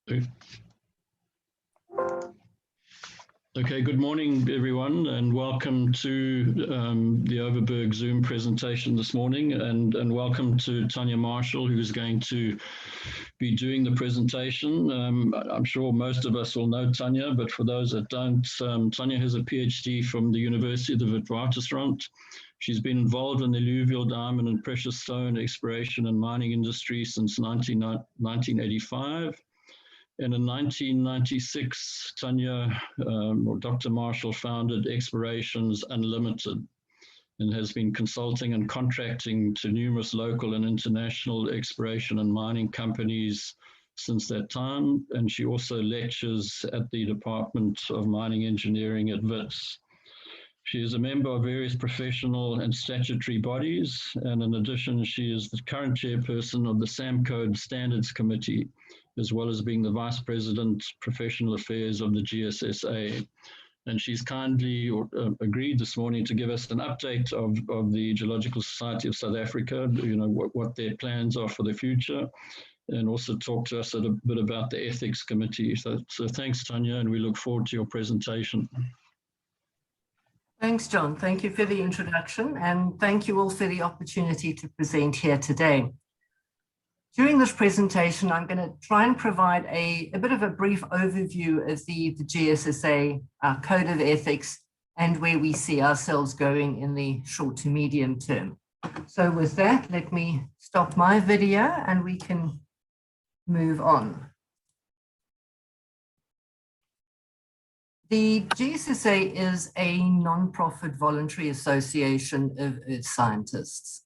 Okay, good morning, everyone, and welcome to the Overberg Zoom presentation this morning, and welcome to Tania Marshall, who's going to be doing the presentation. I'm sure most of us will know Tania, but for those that don't, Tania has a PhD from the University of the Witwatersrand. She's been involved in the alluvial diamond and precious stone exploration and mining industry since 1985. And in 1996, Tania, or Dr. Marshall, founded Explorations Unlimited and has been consulting and contracting to numerous local and international exploration and mining companies since that time. And she also lectures at the Department of Mining Engineering at WITS. She is a member of various professional and statutory bodies, and in addition, she is the current chairperson of the SAM Code Standards Committee, as well as being the Vice President, Professional Affairs of the GSSA. And she's kindly agreed this morning to give us an update of the Geological Society of South Africa, what their plans are for the future, and also talk to us a bit about the Ethics Committee. So thanks, Tania, and we look forward to your presentation. Thanks, John. Thank you for the introduction, and thank you all for the opportunity to present here today. During this presentation, I'm going to try and provide a bit of a brief overview of the GSSA Code of Ethics and where we see ourselves going in the short to medium term. So with that, let me stop my video and we can move on. The GSSA is a non-profit voluntary association of earth scientists.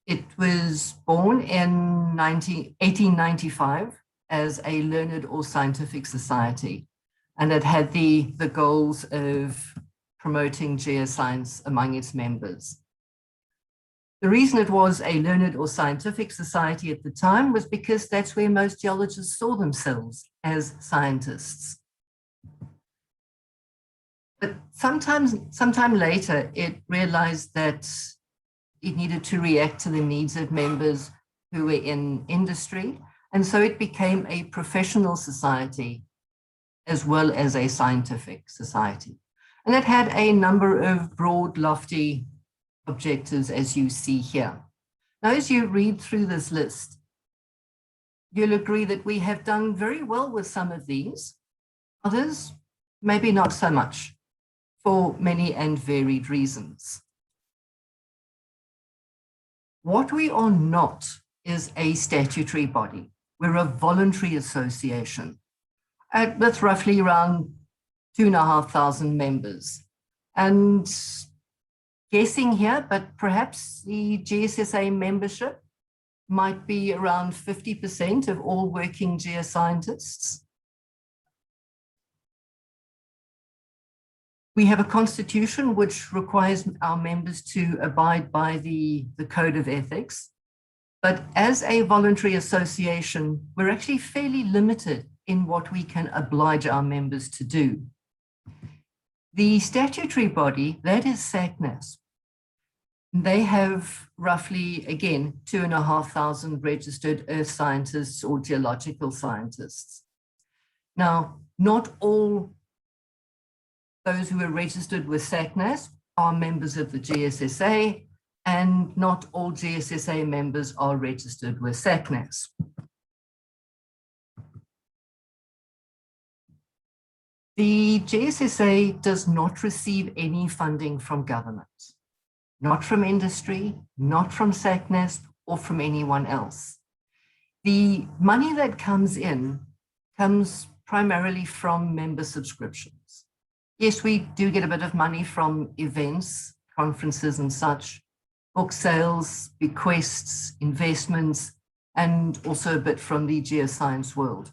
It was born in 1895 as a learned or scientific society, and it had the goals of promoting geoscience among its members. The reason it was a learned or scientific society at the time was because that's where most geologists saw themselves, as scientists. But sometime later, it realized that it needed to react to the needs of members who were in industry. And so it became a professional society as well as a scientific society. And it had a number of broad, lofty objectives, as you see here. Now, as you read through this list, you'll agree that we have done very well with some of these. Others, maybe not so much, for many and varied reasons. What we are not is a statutory body. We're a voluntary association with roughly around 2,500 members. And guessing here, but perhaps the GSSA membership might be around 50% of all working geoscientists. We have a constitution which requires our members to abide by the Code of Ethics. But as a voluntary association, we're actually fairly limited in what we can oblige our members to do. The statutory body, that is SACNAS, they have roughly, again, 2,500 registered earth scientists or geological scientists. Now, not all those who are registered with SACNAS are members of the GSSA, and not all GSSA members are registered with SACNAS. The GSSA does not receive any funding from government, not from industry, not from SACNAS, or from anyone else. The money that comes in comes primarily from member subscriptions. Yes, we do get a bit of money from events, conferences and such, book sales, bequests, investments, and also a bit from the geoscience world.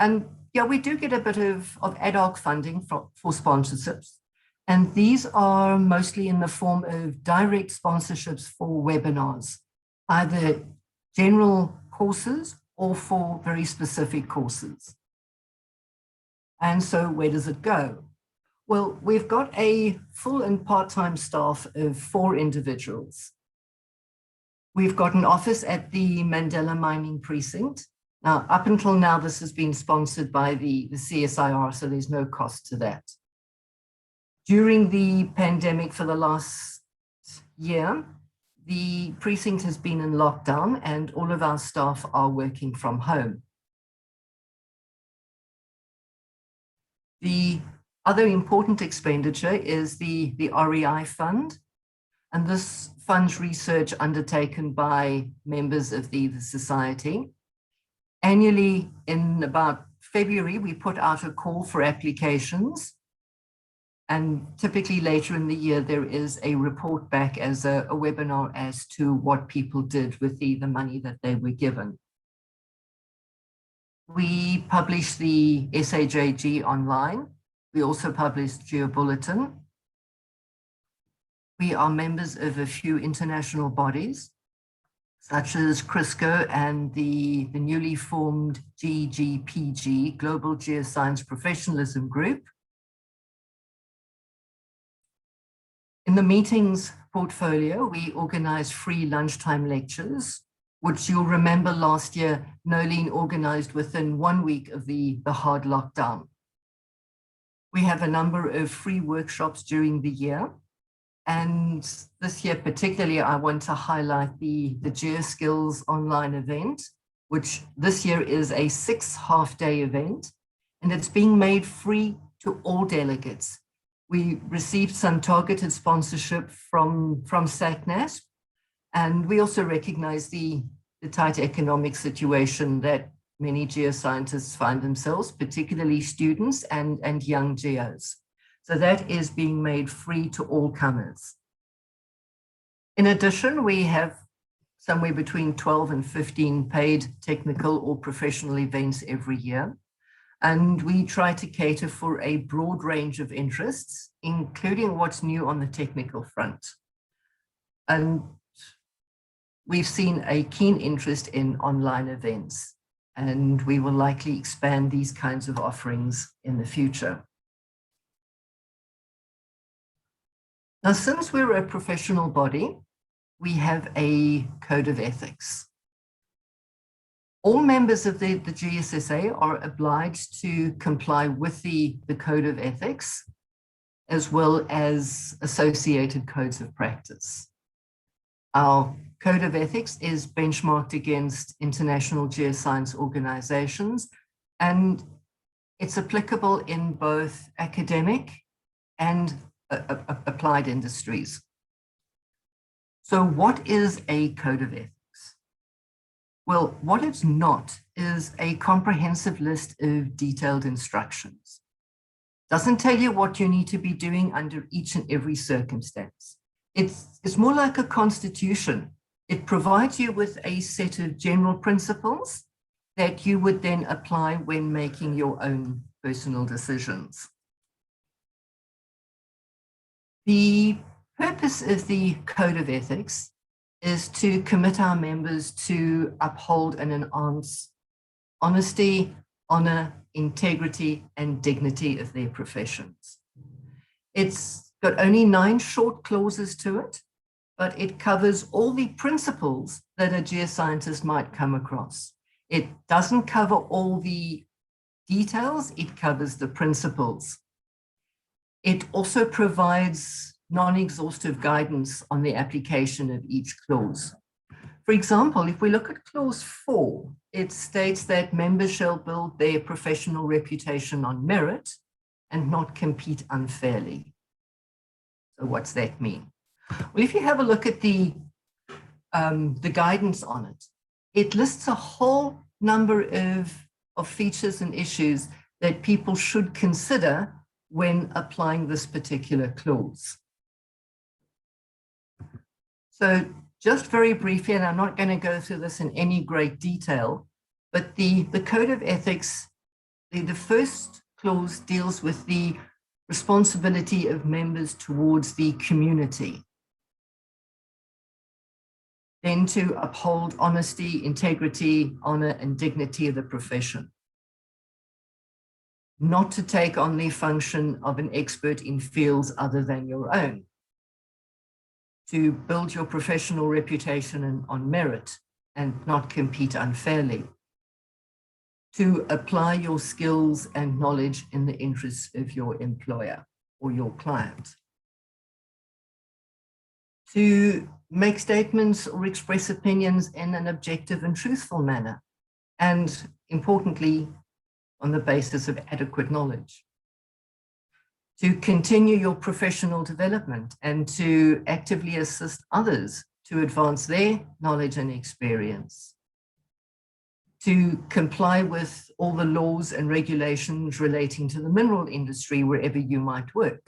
And yeah, we do get a bit of ad hoc funding for sponsorships. And these are mostly in the form of direct sponsorships for webinars, either general courses or for very specific courses. And so where does it go? Well, we've got a full and part-time staff of 4 individuals. We've got an office at the Mandela Mining Precinct, Now, up until now, this has been sponsored by the CSIR, so there's no cost to that. During the pandemic for the last year, the precinct has been in lockdown and all of our staff are working from home. The other important expenditure is the REI fund, and this funds research undertaken by members of the society. Annually, in about February, we put out a call for applications, and typically later in the year, there is a report back as a webinar as to what people did with the money that they were given. We publish the SAJG online. We also publish GeoBulletin. We are members of a few international bodies, such as CRISCO and the newly formed GGPG, Global Geoscience Professionalism Group. In the meetings portfolio, we organize free lunchtime lectures, which you'll remember last year, Nolene organized within 1 week of the hard lockdown. We have a number of free workshops during the year. And this year particularly, I want to highlight the GeoSkills online event, which this year is a 6 half-day event, and it's being made free to all delegates. We received some targeted sponsorship from SACNAS, and we also recognize the tight economic situation that many geoscientists find themselves, particularly students and young geos. So that is being made free to all comers. In addition, we have somewhere between 12 and 15 paid technical or professional events every year. And we try to cater for a broad range of interests, including what's new on the technical front. And we've seen a keen interest in online events, and we will likely expand these kinds of offerings in the future. Now, since we're a professional body, we have a code of ethics. All members of the GSSA are obliged to comply with the code of ethics, as well as associated codes of practice. Our code of ethics is benchmarked against international geoscience organizations, and it's applicable in both academic and applied industries. So what is a code of ethics? Well, what it's not is a comprehensive list of detailed instructions. Doesn't tell you what you need to be doing under each and every circumstance. It's more like a constitution. It provides you with a set of general principles that you would then apply when making your own personal decisions. The purpose of the Code of Ethics is to commit our members to uphold and enhance honesty, honor, integrity, and dignity of their professions. It's got only 9 short clauses to it, but it covers all the principles that a geoscientist might come across. It doesn't cover all the details, it covers the principles. It also provides non-exhaustive guidance on the application of each clause. For example, if we look at clause 4, it states that members shall build their professional reputation on merit and not compete unfairly. So what's that mean? Well, if you have a look at the guidance on it, it lists a whole number of features and issues that people should consider when applying this particular clause. So just very briefly, and I'm not going to go through this in any great detail, but the Code of Ethics, the first clause deals with the responsibility of members towards the community. Then to uphold honesty, integrity, honor, and dignity of the profession. Not to take on the function of an expert in fields other than your own. To build your professional reputation on merit and not compete unfairly. to apply your skills and knowledge in the interests of your employer or your client, to make statements or express opinions in an objective and truthful manner, and importantly, on the basis of adequate knowledge, to continue your professional development and to actively assist others to advance their knowledge and experience, to comply with all the laws and regulations relating to the mineral industry wherever you might work,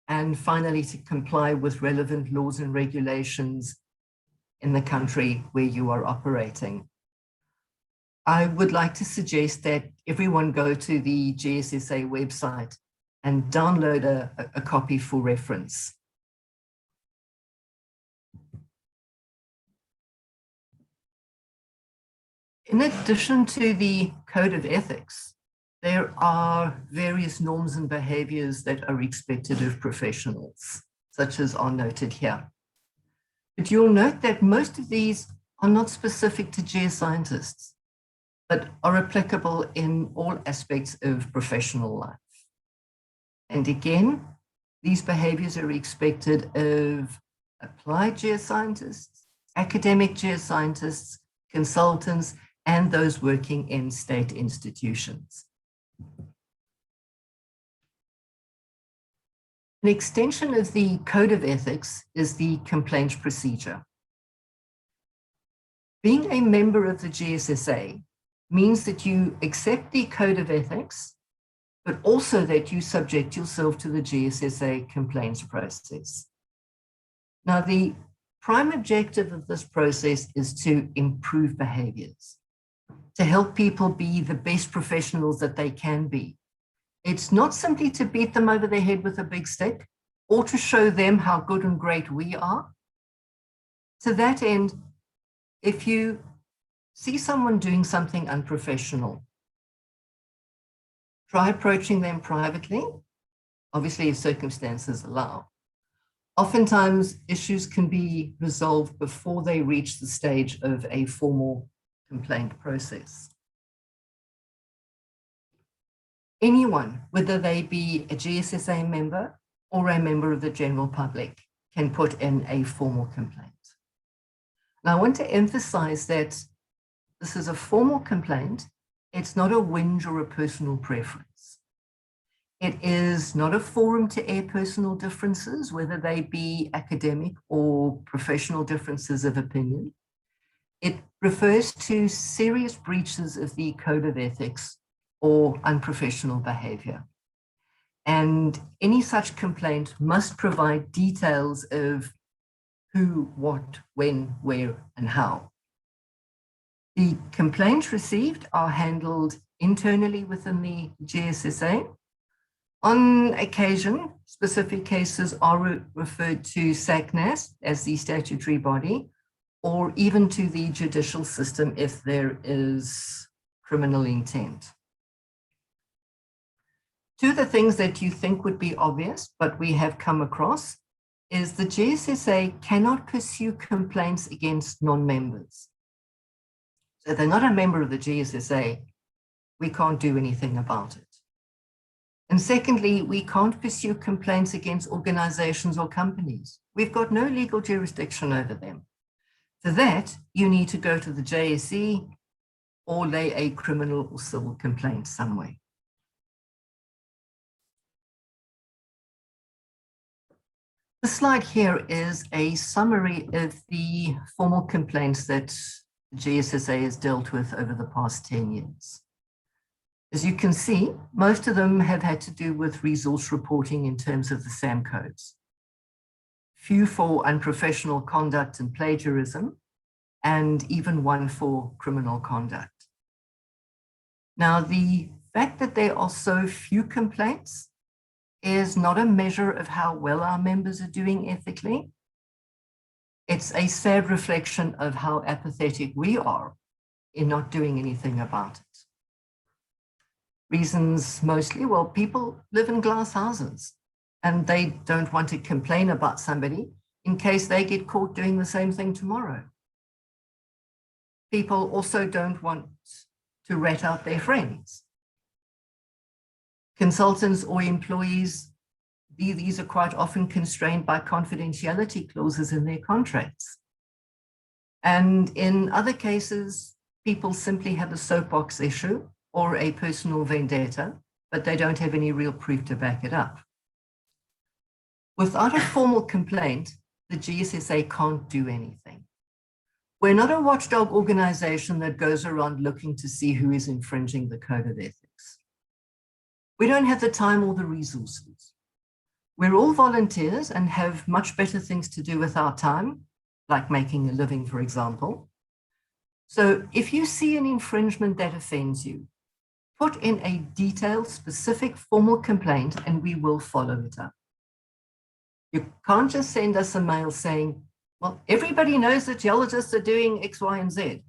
and finally to comply with relevant laws and regulations in the country where you are operating. I would like to suggest that everyone go to the GSSA website and download a copy for reference. In addition to the Code of Ethics, there are various norms and behaviors that are expected of professionals, such as are noted here. But you'll note that most of these are not specific to geoscientists, but are applicable in all aspects of professional life. And again, these behaviors are expected of applied geoscientists, academic geoscientists, consultants, and those working in state institutions. An extension of the Code of Ethics is the complaint procedure. Being a member of the GSSA means that you accept the Code of Ethics, but also that you subject yourself to the GSSA complaints process. Now, the prime objective of this process is to improve behaviors, to help people be the best professionals that they can be. It's not simply to beat them over the head with a big stick or to show them how good and great we are. To that end, if you see someone doing something unprofessional, try approaching them privately, obviously if circumstances allow. Oftentimes, issues can be resolved before they reach the stage of a formal complaint process. Anyone, whether they be a GSSA member or a member of the general public, can put in a formal complaint. Now, I want to emphasize that this is a formal complaint. It's not a whinge or a personal preference. It is not a forum to air personal differences, whether they be academic or professional differences of opinion. It refers to serious breaches of the Code of Ethics or unprofessional behavior. And any such complaint must provide details of who, what, when, where, and how. The complaints received are handled internally within the GSSA. On occasion, specific cases are referred to SACNAS as the statutory body, or even to the judicial system if there is criminal intent. Two of the things that you think would be obvious, but we have come across, is the GSSA cannot pursue complaints against non-members. So if they're not a member of the GSSA, we can't do anything about it. And secondly, we can't pursue complaints against organizations or companies. We've got no legal jurisdiction over them. For that, you need to go to the JSE or lay a criminal or civil complaint somewhere. The slide here is a summary of the formal complaints that the GSSA has dealt with over the past 10 years. As you can see, most of them have had to do with resource reporting in terms of the SAM codes. Few for unprofessional conduct and plagiarism, and even one for criminal conduct. Now, the fact that there are so few complaints is not a measure of how well our members are doing ethically. It's a sad reflection of how apathetic we are in not doing anything about it. Reasons mostly, well, people live in glass houses and they don't want to complain about somebody in case they get caught doing the same thing tomorrow. People also don't want to rat out their friends. Consultants or employees, these are quite often constrained by confidentiality clauses in their contracts. And in other cases, people simply have a soapbox issue or a personal vendetta, but they don't have any real proof to back it up. Without a formal complaint, the GSSA can't do anything. We're not a watchdog organization that goes around looking to see who is infringing the code of ethics. We don't have the time or the resources. We're all volunteers and have much better things to do with our time, like making a living, for example. So if you see an infringement that offends you, put in a detailed, specific, formal complaint and we will follow it up. You can't just send us a mail saying, well, everybody knows that geologists are doing X, Y, and Z,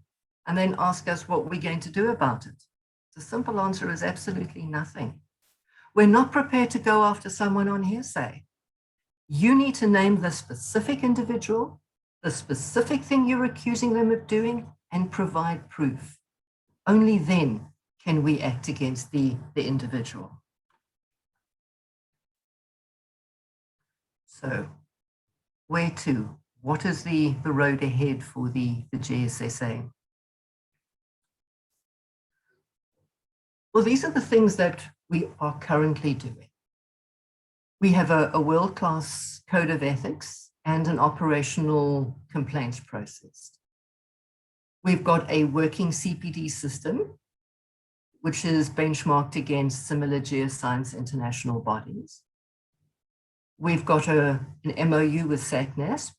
and then ask us what we're going to do about it. The simple answer is absolutely nothing. We're not prepared to go after someone on hearsay. You need to name the specific individual, the specific thing you're accusing them of doing, and provide proof. Only then can we act against the individual. So where to? What is the road ahead for the GSSA? Well, these are the things that we are currently doing. We have a world-class code of ethics and an operational complaints process. We've got a working CPD system, which is benchmarked against similar geoscience international bodies. We've got an MOU with SACNAS,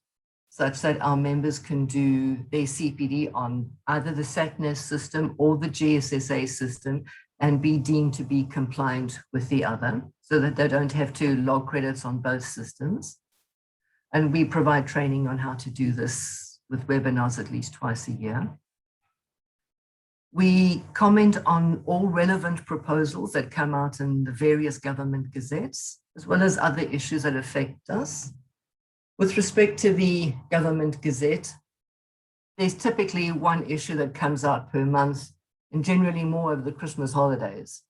such that our members can do their CPD on either the SACNAS system or the GSSA system and be deemed to be compliant with the other, so that they don't have to log credits on both systems. And we provide training on how to do this with webinars at least twice a year. We comment on all relevant proposals that come out in the various government gazettes, as well as other issues that affect us. With respect to the government gazette, there's typically one issue that comes out per month, and generally more over the Christmas holidays.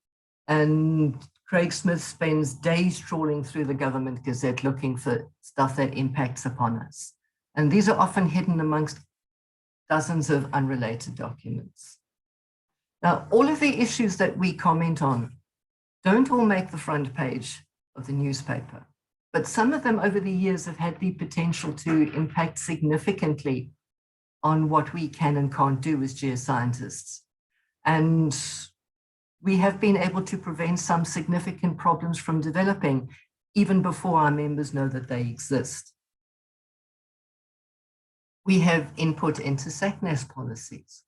And Craig Smith spends days trawling through the government gazette looking for stuff that impacts upon us. And these are often hidden amongst dozens of unrelated documents. Now, all of the issues that we comment on don't all make the front page of the newspaper, but some of them over the years have had the potential to impact significantly on what we can and can't do as geoscientists. And we have been able to prevent some significant problems from developing even before our members know that they exist. We have input into SACNAS policies.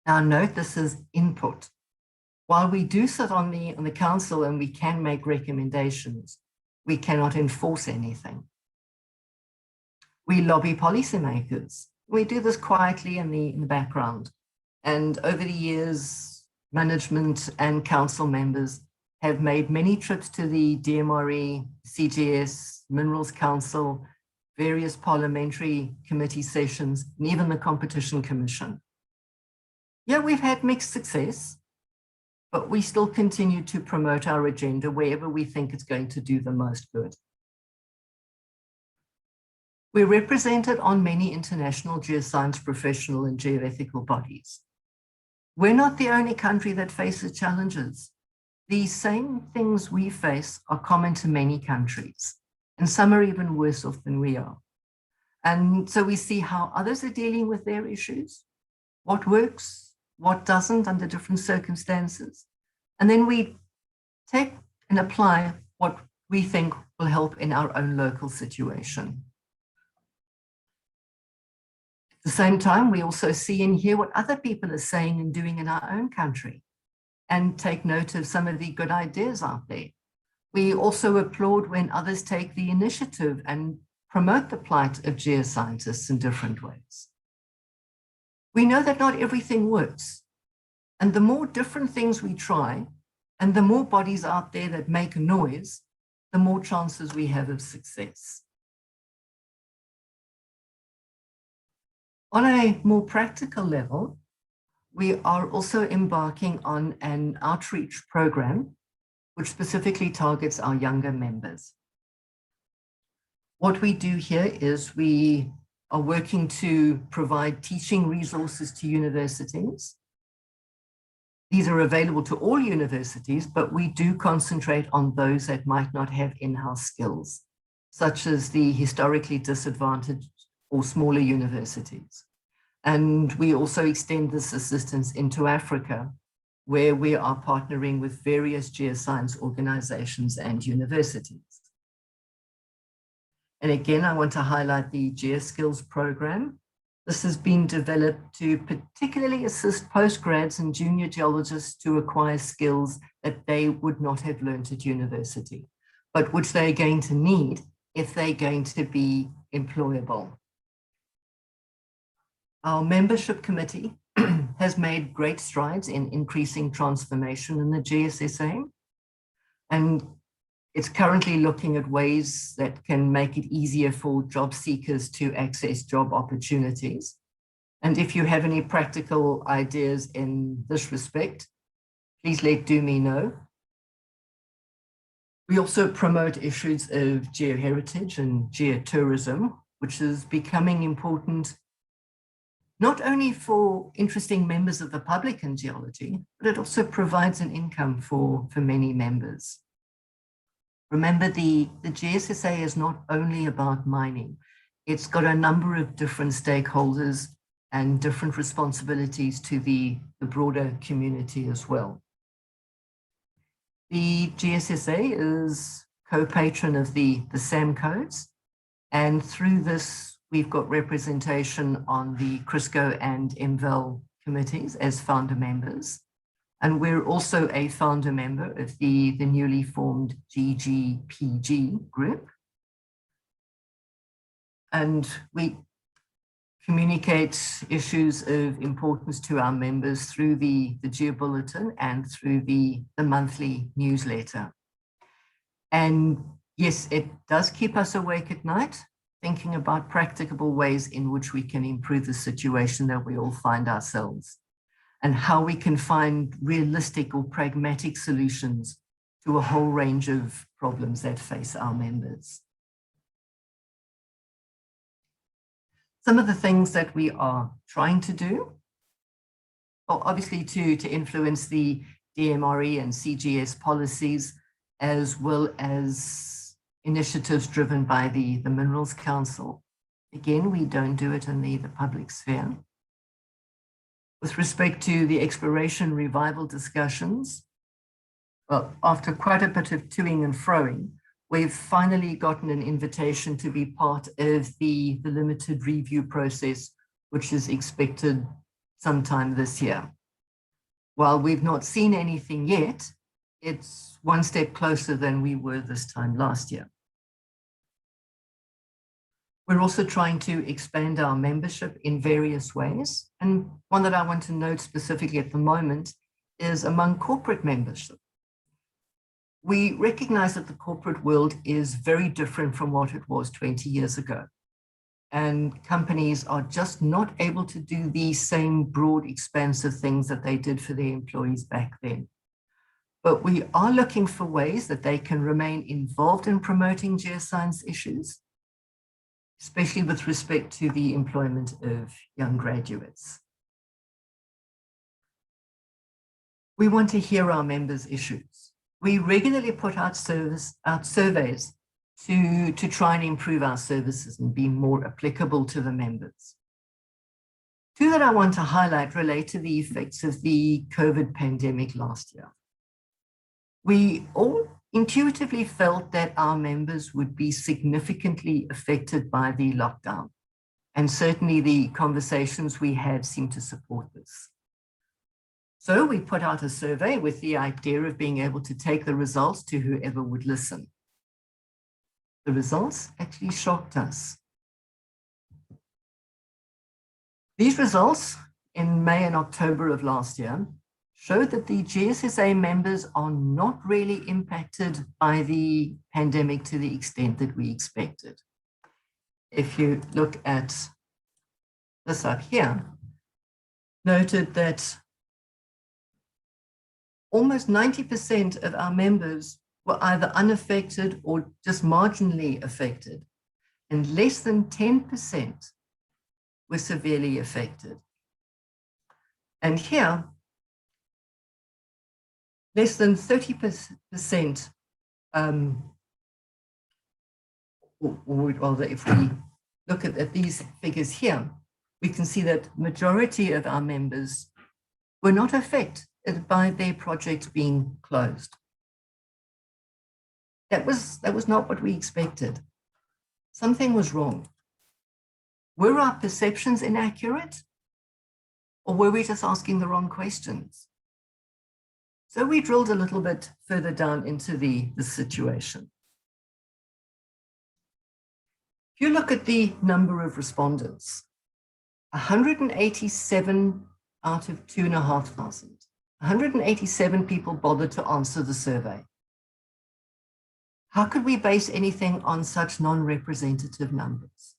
Now note, this is input. While we do sit on the council and we can make recommendations, we cannot enforce anything. We lobby policymakers. We do this quietly in the background. And over the years, management and council members have made many trips to the DMRE, CGS, Minerals Council, various parliamentary committee sessions, and even the Competition Commission. Yeah, we've had mixed success, but we still continue to promote our agenda wherever we think it's going to do the most good. We're represented on many international geoscience professional and geoethical bodies. We're not the only country that faces challenges. These same things we face are common to many countries, and some are even worse off than we are. And so we see how others are dealing with their issues, what works, what doesn't under different circumstances. And then we take and apply what we think will help in our own local situation. At the same time, we also see and hear what other people are saying and doing in our own country and take note of some of the good ideas out there. We also applaud when others take the initiative and promote the plight of geoscientists in different ways. We know that not everything works, and the more different things we try, and the more bodies out there that make a noise, the more chances we have of success. On a more practical level, We are also embarking on an outreach program which specifically targets our younger members. What we do here is we are working to provide teaching resources to universities. These are available to all universities, but we do concentrate on those that might not have in-house skills, such as the historically disadvantaged or smaller universities. And we also extend this assistance into Africa, where we are partnering with various geoscience organizations and universities. And again, I want to highlight the GeoSkills program. This has been developed to particularly assist postgrads and junior geologists to acquire skills that they would not have learned at university, but which they're going to need if they're going to be employable. Our membership committee has made great strides in increasing transformation in the GSSA, and it's currently looking at ways that can make it easier for job seekers to access job opportunities. And if you have any practical ideas in this respect, please do me know. We also promote issues of geoheritage and geotourism, which is becoming important not only for interesting members of the public in geology, but it also provides an income for many members. Remember, the GSSA is not only about mining. It's got a number of different stakeholders and different responsibilities to the broader community as well. The GSSA is co-patron of the SAM codes, and through this, we've got representation on the CRISCO and MVEL committees as founder members. And we're also a founder member of the newly formed GGPG group. And we communicate issues of importance to our members through the GeoBulletin and through the monthly newsletter. And yes, it does keep us awake at night, thinking about practicable ways in which we can improve the situation that we all find ourselves, and how we can find realistic or pragmatic solutions to a whole range of problems that face our members. Some of the things that we are trying to do are obviously to influence the DMRE and CGS policies, as well as initiatives driven by the Minerals Council. Again, we don't do it in the public sphere. With respect to the exploration revival discussions, well, after quite a bit of toing and froing, we've finally gotten an invitation to be part of the limited review process, which is expected sometime this year. While we've not seen anything yet, it's one step closer than we were this time last year. We're also trying to expand our membership in various ways. And one that I want to note specifically at the moment is among corporate membership. We recognize that the corporate world is very different from what it was 20 years ago. And companies are just not able to do the same broad, expansive things that they did for their employees back then. But we are looking for ways that they can remain involved in promoting geoscience issues, especially with respect to the employment of young graduates. We want to hear our members' issues. We regularly put out surveys to try and improve our services and be more applicable to the members. Two that I want to highlight relate to the effects of the COVID pandemic last year. We all intuitively felt that our members would be significantly affected by the lockdown. And certainly the conversations we had seemed to support this. So we put out a survey with the idea of being able to take the results to whoever would listen. The results actually shocked us. These results in May and October of last year showed that the GSSA members are not really impacted by the pandemic to the extent that we expected. If you look at this up here, noted that almost 90% of our members were either unaffected or just marginally affected, and less than 10% were severely affected. And here, less than 30%, or rather, if we look at these figures here, we can see that majority of our members were not affected by their projects being closed. That was not what we expected. Something was wrong. Were our perceptions inaccurate? Or were we just asking the wrong questions? So we drilled a little bit further down into the situation. If you look at the number of respondents, 187 out of 2,500, 187 people bothered to answer the survey. How could we base anything on such non-representative numbers?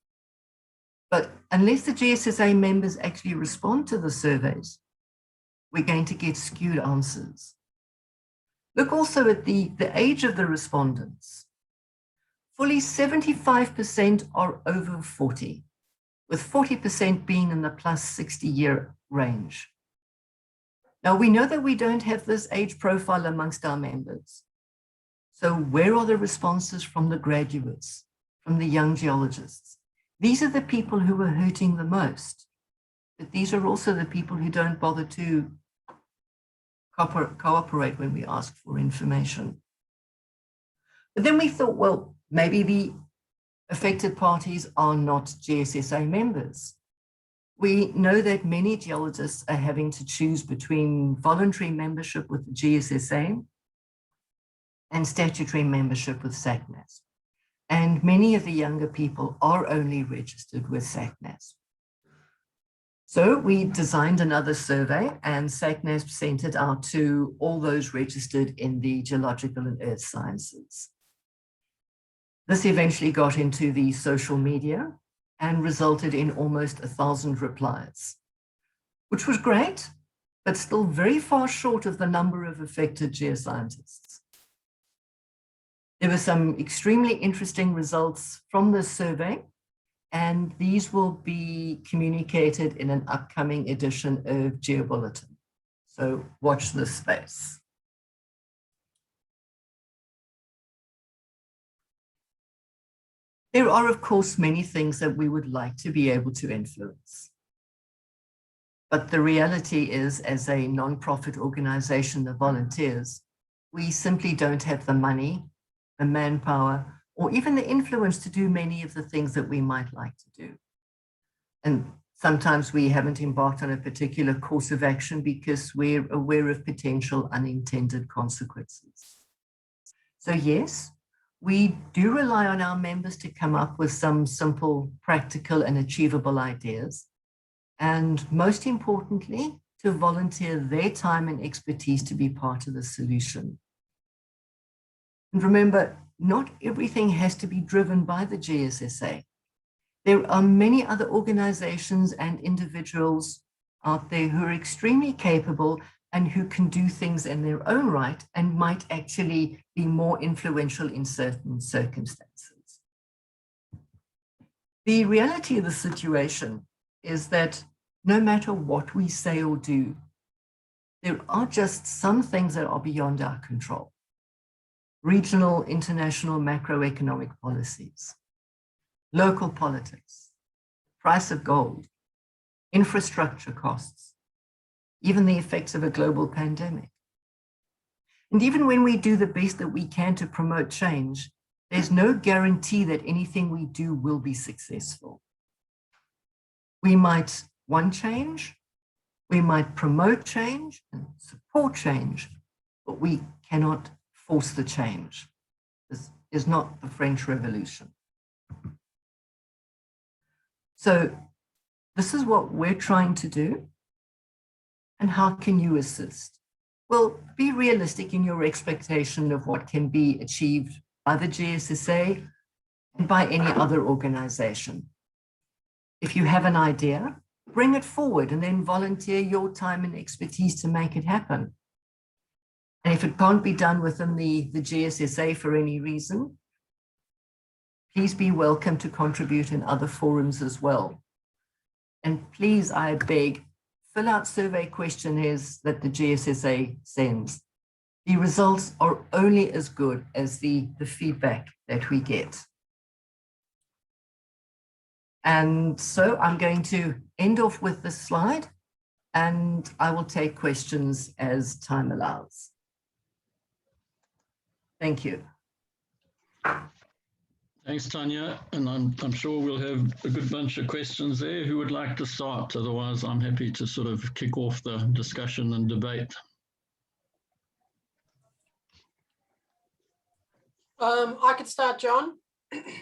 But unless the GSSA members actually respond to the surveys, we're going to get skewed answers. Look also at the age of the respondents. Fully 75% are over 40, with 40% being in the plus 60-year range. Now, we know that we don't have this age profile amongst our members. So where are the responses from the graduates, from the young geologists? These are the people who are hurting the most, but these are also the people who don't bother to cooperate when we ask for information. But then we thought, well, maybe the affected parties are not GSSA members. We know that many geologists are having to choose between voluntary membership with the GSSA and statutory membership with SACNAS. And many of the younger people are only registered with SACNAS. So we designed another survey and SACNAS sent it out to all those registered in the geological and earth sciences. This eventually got into the social media and resulted in almost 1,000 replies, which was great, but still very far short of the number of affected geoscientists. There were some extremely interesting results from this survey, and these will be communicated in an upcoming edition of GeoBulletin. So watch this space. There are, of course, many things that we would like to be able to influence. But the reality is, as a non-profit organization of volunteers, we simply don't have the money, the manpower, or even the influence to do many of the things that we might like to do. And sometimes we haven't embarked on a particular course of action because we're aware of potential unintended consequences. So yes, we do rely on our members to come up with some simple, practical, and achievable ideas. And most importantly, to volunteer their time and expertise to be part of the solution. And remember, not everything has to be driven by the GSSA. There are many other organizations and individuals out there who are extremely capable and who can do things in their own right and might actually be more influential in certain circumstances. The reality of the situation is that no matter what we say or do, there are just some things that are beyond our control. Regional, international, macroeconomic policies, local politics, price of gold, infrastructure costs, even the effects of a global pandemic. And even when we do the best that we can to promote change, there's no guarantee that anything we do will be successful. We might want change, we might promote change and support change, but we cannot force the change. This is not the French Revolution. So this is what we're trying to do. And how can you assist? Well, be realistic in your expectation of what can be achieved by the GSSA and by any other organization. If you have an idea, bring it forward and then volunteer your time and expertise to make it happen. And if it can't be done within the GSSA for any reason, please be welcome to contribute in other forums as well. And please, I beg, fill out survey questionnaires that the GSSA sends. The results are only as good as the feedback that we get. And so I'm going to end off with this slide, and I will take questions as time allows. Thank you. Thanks, Tania. And I'm sure we'll have a good bunch of questions there. Who would like to start? Otherwise, I'm happy to sort of kick off the discussion and debate. I could start, John.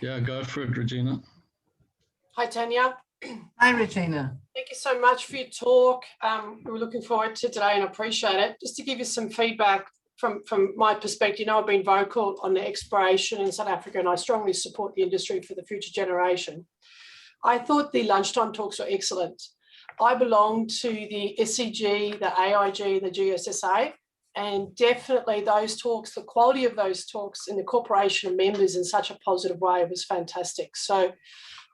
Yeah, go for it, Regina. Hi, Tania. Hi, Regina. Thank you so much for your talk. We were looking forward to today and appreciate it. Just to give you some feedback from my perspective, you know, I've been vocal on the exploration in South Africa, and I strongly support the industry for the future generation. I thought the lunchtime talks were excellent. I belong to the SCG, the AIG, the GSSA, and definitely those talks, the quality of those talks and the corporation of members in such a positive way was fantastic. So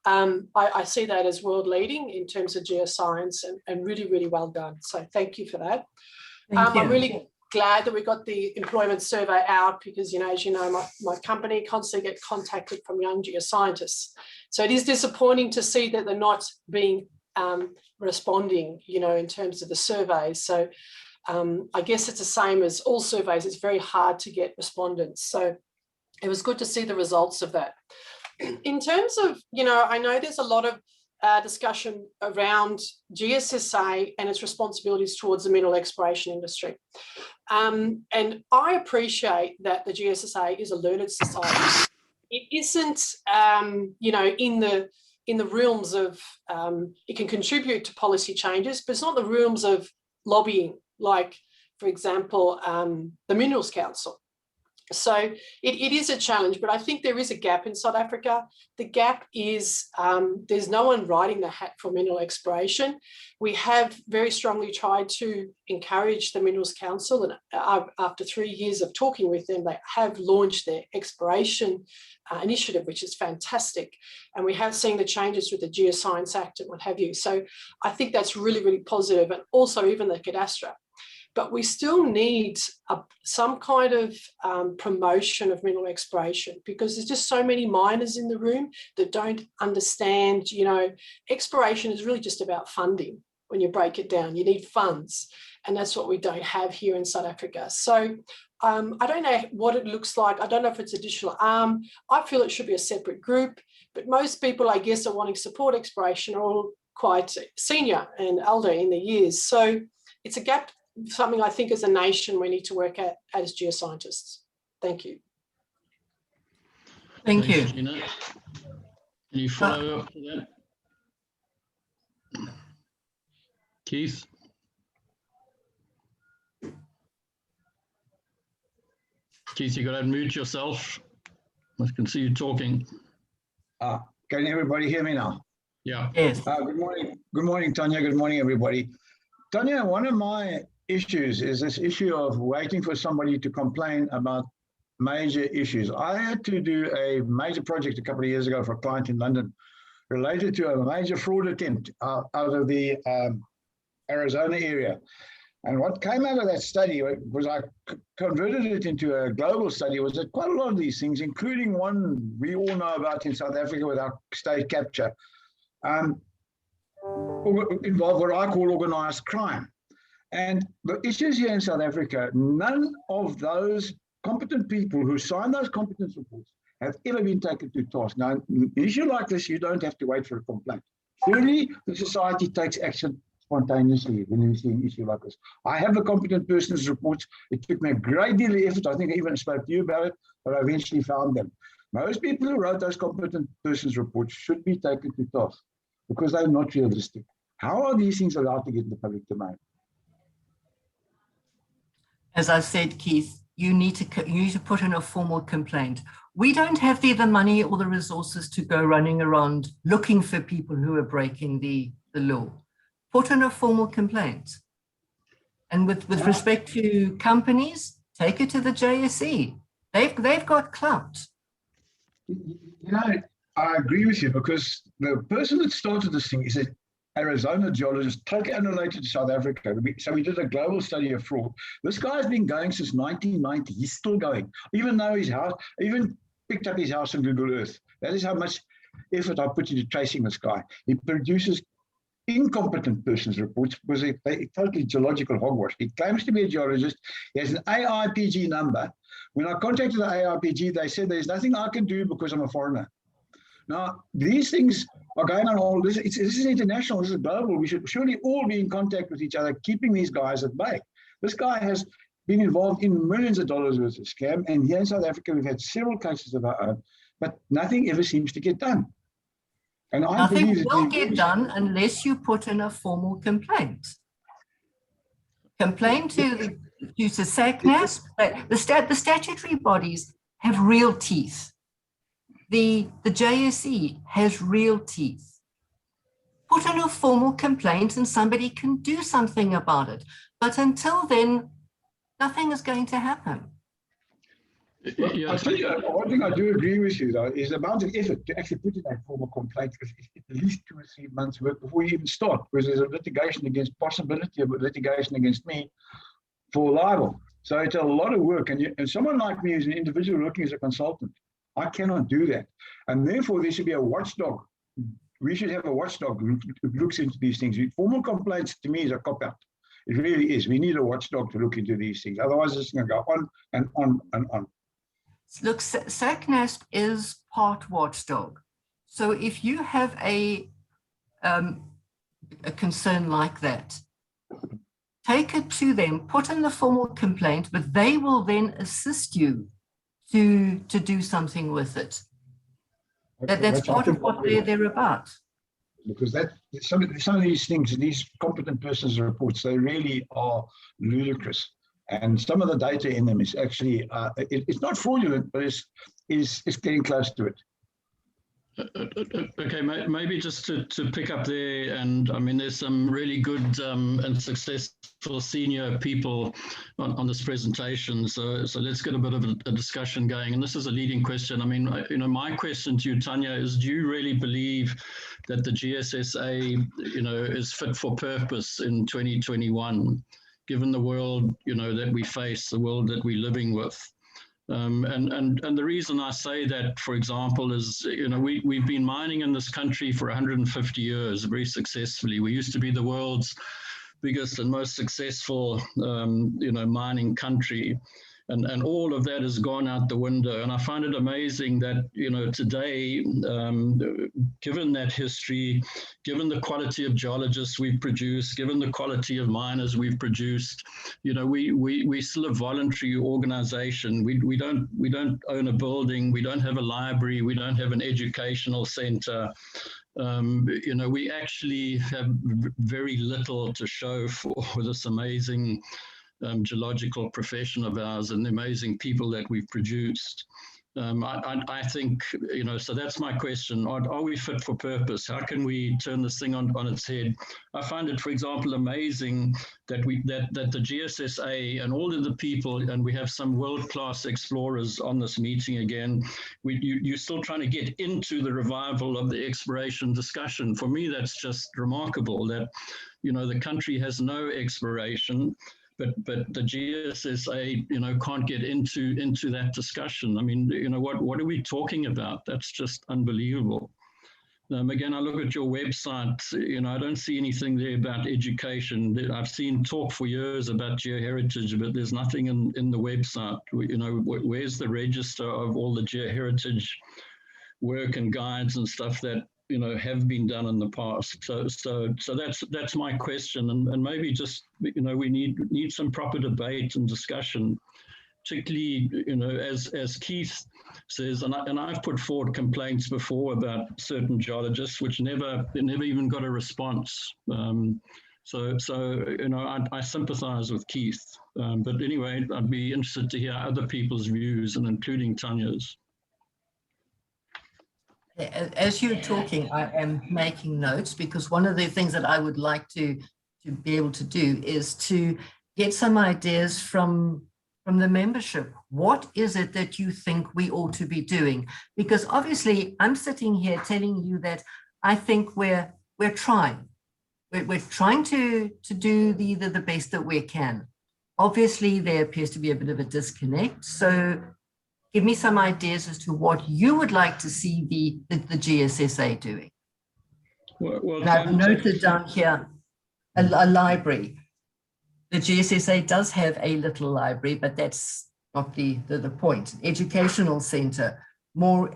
I see that as world leading in terms of geoscience, and really, really well done. So thank you for that. I'm really glad that we got the employment survey out because, you know, as you know, my company constantly get contacted from young geoscientists. So it is disappointing to see that they're not being responding, you know, in terms of the surveys. So I guess it's the same as all surveys. It's very hard to get respondents. So it was good to see the results of that. In terms of, you know, I know there's a lot of discussion around GSSA and its responsibilities towards the mineral exploration industry. And I appreciate that the GSSA is a learned society. It isn't, you know, in the realms of, it can contribute to policy changes, but it's not the realms of lobbying, like, for example, the Minerals Council. So it is a challenge, but I think there is a gap in South Africa. The gap is there's no one riding the hat for mineral exploration. We have very strongly tried to encourage the Minerals Council, and after 3 years of talking with them, they have launched their exploration initiative, which is fantastic. And we have seen the changes with the Geoscience Act and what have you. So I think that's really, really positive, and also even the cadastre. But we still need some kind of promotion of mineral exploration, because there's just so many miners in the room that don't understand, you know, exploration is really just about funding. When you break it down, you need funds, and that's what we don't have here in South Africa. So I don't know what it looks like. I don't know if it's additional arm. I feel it should be a separate group, but most people, I guess, are wanting to support exploration are all quite senior and older in the years. So it's a gap, something I think as a nation we need to work at as geoscientists. Thank you. Thank you. Gina. Any follow up to that? Keith? Keith, you got to unmute yourself. I can see you talking. Can everybody hear me now? Yeah. Yes. Good morning. Good morning, Tania. Good morning, everybody. Tania, one of my issues is this issue of waiting for somebody to complain about major issues. I had to do a major project a couple of years ago for a client in London related to a major fraud attempt out of the Arizona area. And what came out of that study was, I converted it into a global study, was that quite a lot of these things, including one we all know about in South Africa with our state capture, involve what I call organized crime. And the issues here in South Africa, none of those competent people who signed those competence reports have ever been taken to task. Now, an issue like this, you don't have to wait for a complaint. Surely the society takes action spontaneously when you see an issue like this. I have the competent persons reports. It took me a great deal of effort. I think I even spoke to you about it, but I eventually found them. Most people who wrote those competent persons reports should be taken to task because they're not realistic. How are these things allowed to get in the public domain? As I said, Keith, you need to put in a formal complaint. We don't have the money or the resources to go running around looking for people who are breaking the law. Put in a formal complaint. And with respect to companies, Take it to the JSE. They've got clout. You know, I agree with you, because the person that started this thing is an Arizona geologist, totally unrelated to South Africa. So we did a global study of fraud. This guy's been going since 1990. He's still going, even though his house, even picked up his house on Google Earth. That is how much effort I put into tracing this guy. He produces incompetent persons reports because they're totally geological hogwash. He claims to be a geologist. He has an AIPG number. When I contacted the AIPG, they said there's nothing I can do because I'm a foreigner. Now, these things are going on all this. This is international. This is global. We should surely all be in contact with each other, keeping these guys at bay. This guy has been involved in millions of dollars worth of scam. And here in South Africa, we've had several cases of our own, but nothing ever seems to get done. And I Nothing believe will get done unless you put in a formal complaint. Complain to SACNAS. The statutory bodies have real teeth. The JSE has real teeth. Put in a formal complaint and somebody can do something about it. But until then, nothing is going to happen. Well, I'll tell you, one thing I do agree with you, though, is the amount of effort to actually put in a formal complaint. It's at least 2 or 3 months' work before you even start, because there's a possibility of litigation against me for libel. So it's a lot of work. And someone like me, as an individual working as a consultant, I cannot do that. And therefore, there should be a watchdog. We should have a watchdog who looks into these things. Formal complaints, to me, is a cop-out. It really is. We need a watchdog to look into these things. Otherwise, it's going to go on and on and on. Look, SACNASP is part watchdog. So if you have a concern like that, take it to them, put in the formal complaint, but they will then assist you to do something with it. That's part of what they're about. Because some of these things, these competent persons reports, they really are ludicrous. And some of the data in them is actually, it's not fraudulent, but it's getting close to it. Okay, maybe just to pick up there, and I mean, there's some really good and successful senior people on this presentation. So let's get a bit of a discussion going. And this is a leading question. I mean, my question to you, Tania, is: do you really believe that the GSSA, is fit for purpose in 2021, given the world, that we face, the world that we're living with? And the reason I say that, for example, is, we've been mining in this country for 150 years very successfully. We used to be the world's biggest and most successful, mining country. And all of that has gone out the window. And I find it amazing that, today, given that history, given the quality of geologists we've produced, given the quality of miners we've produced, we still a voluntary organization. We don't own a building. We don't have a library. We don't have an educational center. We actually have very little to show for this amazing geological profession of ours and the amazing people that we've produced. I think, so that's my question. Are we fit for purpose? How can we turn this thing on its head? I find it, for example, amazing that the GSSA and all of the people, and we have some world-class explorers on this meeting again, you're still trying to get into the revival of the exploration discussion. For me, that's just remarkable that, the country has no exploration. But the GSSA, can't get into that discussion. I mean, what are we talking about? That's just unbelievable. Again, I look at your website, I don't see anything there about education. I've seen talk for years about geoheritage, but there's nothing in the website. Where's the register of all the geoheritage work and guides and stuff that have been done in the past? So that's my question, and maybe just we need some proper debate and discussion, particularly as Keith says, and I've put forward complaints before about certain geologists which never even got a response. So I sympathise with Keith, but anyway, I'd be interested to hear other people's views, and including Tania's. As you're talking, I am making notes, because one of the things that I would like to be able to do is to get some ideas from from the membership, what is it that you think we ought to be doing? Because obviously I'm sitting here telling you that I think we're trying. We're trying to do the best that we can. Obviously, there appears to be a bit of a disconnect. So give me some ideas as to what you would like to see the GSSA doing. Well, and I've noted down here a library. The GSSA does have a little library, but that's not the point. Educational center, more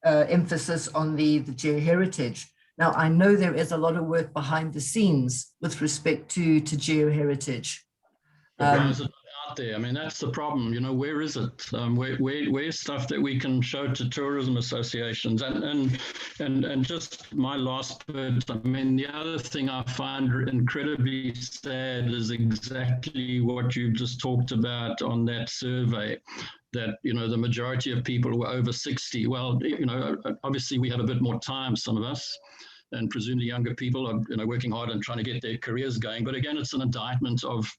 emphasis on the geoheritage. Now, I know there is a lot of work behind the scenes with respect to geoheritage. Why is it out there? I mean, that's the problem. You know, where is it? Where's stuff that we can show to tourism associations? And just my last bit. I mean, the other thing I find incredibly sad is exactly what you've just talked about on that survey. That, you know, the majority of people were over 60. Well, you know, obviously we have a bit more time, some of us, and presumably younger people are, you know, working hard and trying to get their careers going. But again, it's an indictment of,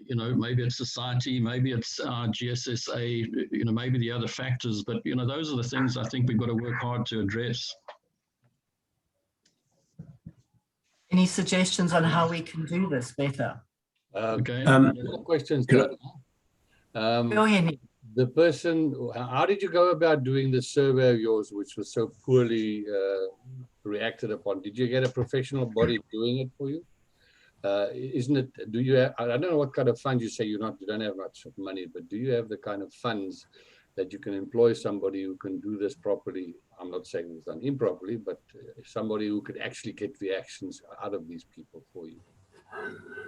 you know, maybe it's society, maybe it's GSSA, you know, maybe the other factors. But, you know, those are the things I think we've got to work hard to address. Any suggestions on how we can do this better? Okay. Questions. Go ahead. The person, how did you go about doing the survey of yours, which was so poorly reacted upon? Did you get a professional body doing it for you? Isn't it, do you have, I don't know what kind of funds you say you don't have much money, but do you have the kind of funds that you can employ somebody who can do this properly? I'm not saying it's done improperly, but somebody who could actually get reactions out of these people for you.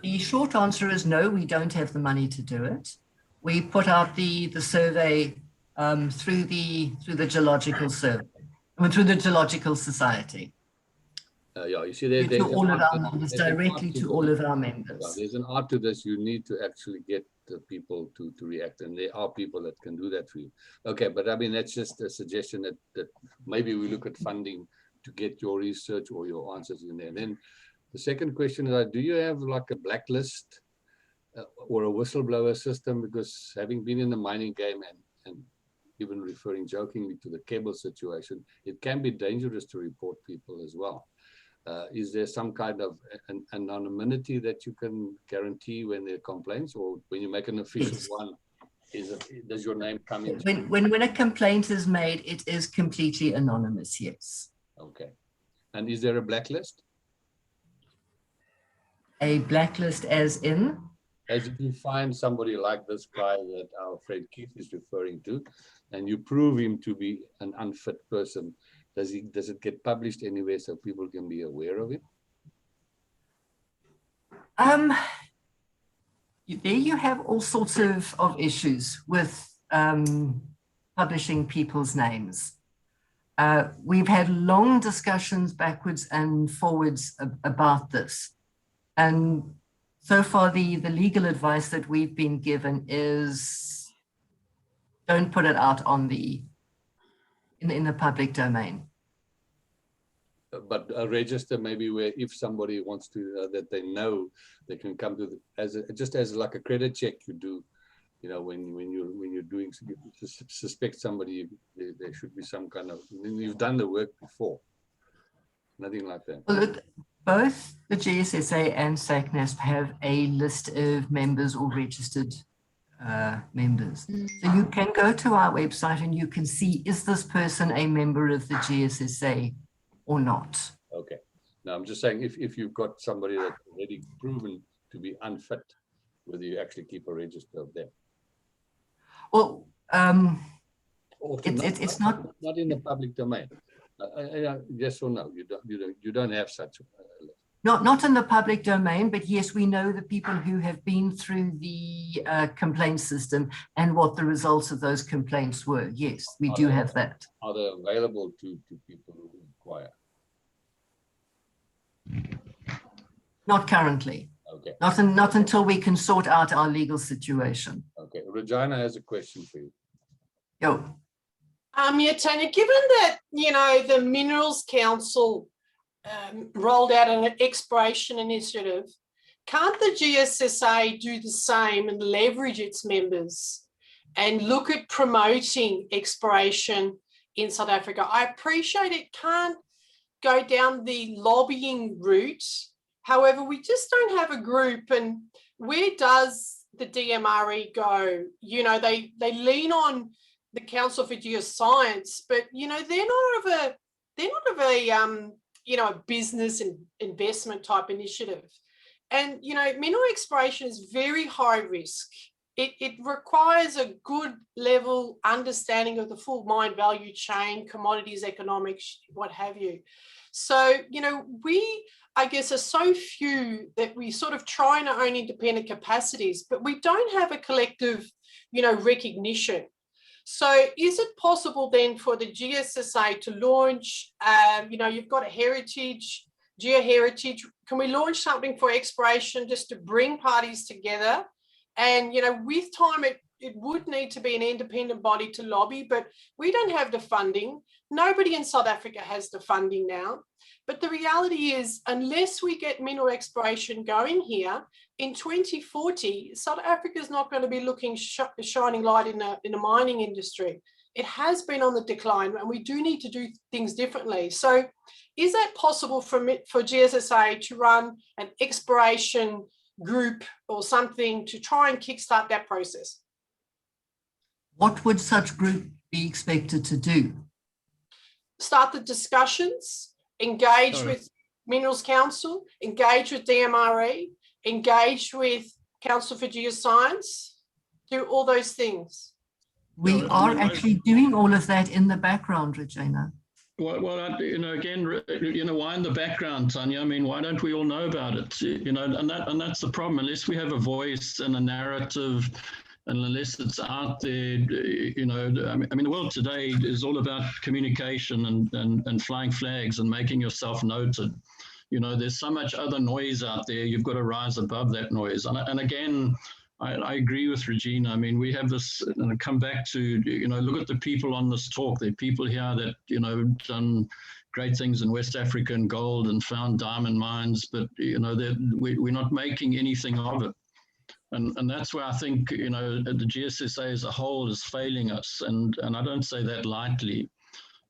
The short answer is no, we don't have the money to do it. We put out the survey through the Geological survey, through the Geological Society. Yeah, you see, there's all of our members, directly to all of our members. There's an art to this. You need to actually get the people to react, and there are people that can do that for you. Okay, but I mean, that's just a suggestion that maybe we look at funding to get your research or your answers in there. And then the second question is, do you have like a blacklist or a whistleblower system? Because having been in the mining game and even referring jokingly to the cable situation, it can be dangerous to report people as well. Is there some kind of anonymity that you can guarantee when there are complaints, or when you make an official one, does your name come in? When a complaint is made, it is completely anonymous, yes. Okay. And is there a blacklist? A blacklist as in? As if you find somebody like this guy that our friend Keith is referring to, and you prove him to be an unfit person, does it get published anywhere so people can be aware of it? There you have all sorts of issues with publishing people's names. We've had long discussions backwards and forwards about this. And so far, the legal advice that we've been given is don't put it out on in the public domain. But a register maybe where if somebody wants to, that they know, they can come to just as like a credit check you do, you know, when you're doing, you suspect somebody, there should be some kind of, you've done the work before. Nothing like that. Well, look, both the GSSA and SACNASP have a list of members or registered members. So you can go to our website and you can see, is this person a member of the GSSA or not? Okay. Now I'm just saying, if you've got somebody that's already proven to be unfit, whether you actually keep a register of them. Well, it's not in the public domain. Yes or no? You don't have such a list. Not in the public domain, but yes, we know the people who have been through the complaint system and what the results of those complaints were. Yes, we do have that. Are they available to people who inquire? Not currently. Okay. Not until we can sort out our legal situation. Okay. Regina has a question for you. Yo. Yeah, Tania, given that, you know, the Minerals Council rolled out an exploration initiative can't the GSSA do the same and leverage its members and look at promoting exploration in South Africa? I appreciate it can't go down the lobbying route. However, we just don't have a group. And where does the DMRE go? You know, they lean on the Council for Geoscience, but, you know, they're not of a you know, a business and investment type initiative. And, you know, mineral exploration is very high risk. It requires a good level understanding of the full mine value chain, commodities, economics, what have you. So, you know, we, I guess, are so few that we sort of try in our own independent capacities, but we don't have a collective, you know, recognition. So is it possible then for the GSSA to launch, you know, you've got a heritage, geoheritage, can we launch something for exploration just to bring parties together? And, you know, with time, it would need to be an independent body to lobby, but we don't have the funding. Nobody in South Africa has the funding now. But the reality is, unless we get mineral exploration going here, in 2040, South Africa is not going to be looking shining light in the mining industry. It has been on the decline, and we do need to do things differently. So is that possible for GSSA to run an exploration group or something to try and kickstart that process? What would such group be expected to do? Start the discussions, engage with Minerals Council, engage with DMRE, engage with Council for Geoscience, do all those things. We are actually doing all of that in the background, Regina. Well, you know, again, you know, why in the background, Tania? I mean, why don't we all know about it? You know, and that's the problem. Unless we have a voice and a narrative, and unless it's out there, you know, I mean, the world today is all about communication and flying flags and making yourself noted. You know, there's so much other noise out there. You've got to rise above that noise. And again, I agree with Regina. I mean, we have this, and I come back to, you know, look at the people on this talk. There are people here that, you know, done great things in West Africa and gold and found diamond mines, but, you know, we're not making anything of it. And that's where I think, you know, the GSSA as a whole is failing us. And I don't say that lightly.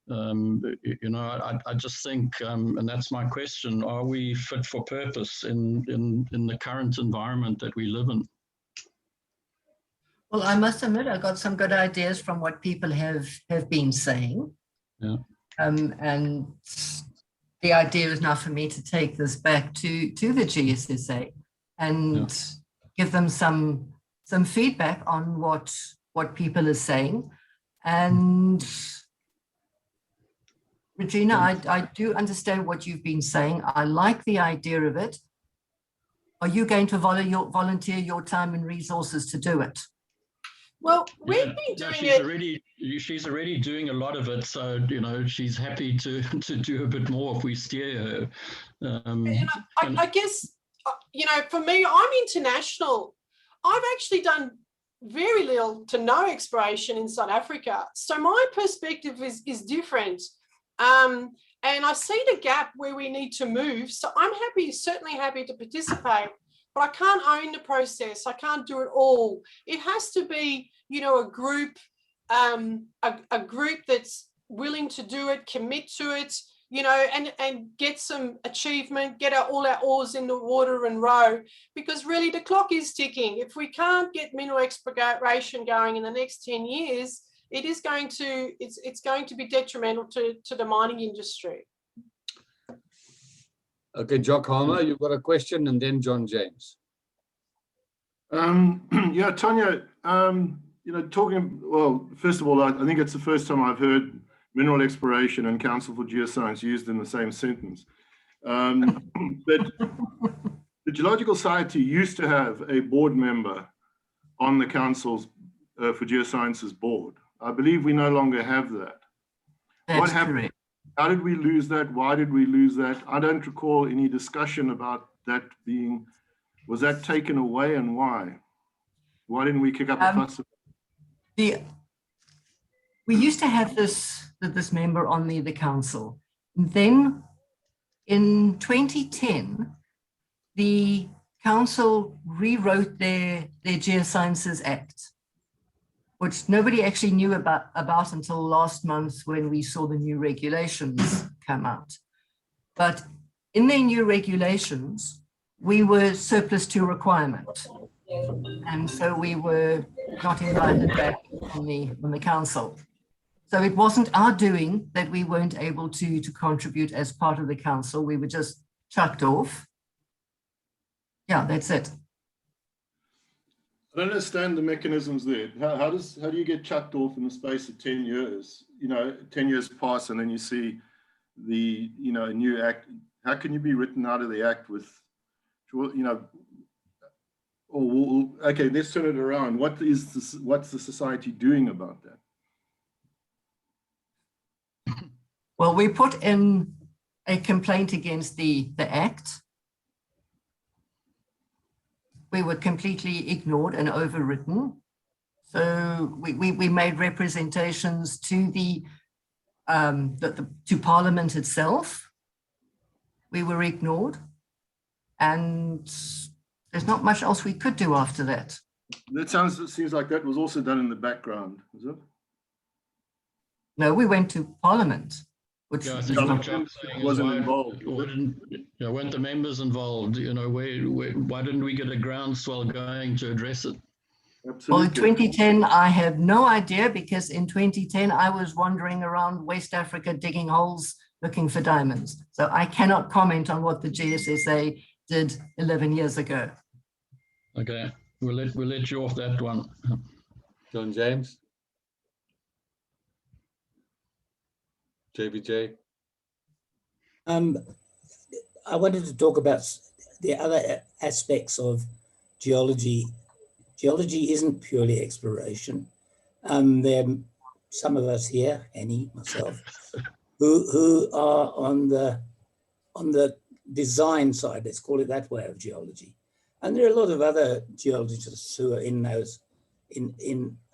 You know, I just think, and that's my question, are we fit for purpose in the current environment that we live in? Well, I must admit, I got some good ideas from what people have been saying. Yeah. And the idea is now for me to take this back to the GSSA and give them some feedback on what people are saying. And Regina, I do understand what you've been saying. I like the idea of it. Are you going to volunteer your time and resources to do it? Well, we've been doing it. She's already doing a lot of it, so, you know, she's happy to do a bit more if we steer her. I guess, you know, for me, I'm international. I've actually done very little to no exploration in South Africa, so my perspective is different. And I see the gap where we need to move. So I'm certainly happy to participate, but I can't own the process. I can't do it all. It has to be, you know, a group that's willing to do it, commit to it, you know, and get some achievement, get all our oars in the water and row, because really the clock is ticking. If we can't get mineral exploration going in the next 10 years, it's going to be detrimental to the mining industry. Okay, Jock Halmer, you've got a question, and then John James. Yeah, Tania, you know, well, first of all, I think it's the first time I've heard mineral exploration and Council for Geoscience used in the same sentence. But the Geological Society used to have a board member on the Council's for Geoscience's board. I believe we no longer have that. What happened? Correct. How did we lose that? Why did we lose that? I don't recall any discussion about that being, was that taken away, and why? Why didn't we kick up a fuss? We used to have this member on the council. Then in 2010, the council rewrote their Geosciences Act, which nobody actually knew about until last month when we saw the new regulations come out. But in their new regulations, we were surplus to requirement. And so we were not invited back on the council. So it wasn't our doing that we weren't able to contribute as part of the council. We were just chucked off. Yeah, that's it. I don't understand the mechanisms there. How do you get chucked off in the space of 10 years? 10 years pass and then you see the, a new act. How can you be written out of the act with, okay, let's turn it around. What's the society doing about that? Well, we put in a complaint against the act. We were completely ignored and overwritten. So we made representations to to Parliament itself. We were ignored, and there's not much else we could do after that. It seems like that was also done in the background, is it? No, we went to Parliament. Which I think what Chuck's saying wasn't is involved. Weren't the members involved? Why didn't we get a groundswell going to address it? Absolutely. Well, in 2010, I have no idea, because in 2010, I was wandering around West Africa digging holes looking for diamonds. So I cannot comment on what the GSSA did 11 years ago. Okay, we'll let you off that one. John James. JBJ. I wanted to talk about the other aspects of geology. Geology isn't purely exploration. There are some of us here, Annie, myself, who are on the design side, let's call it that way, of geology. And there are a lot of other geologists who are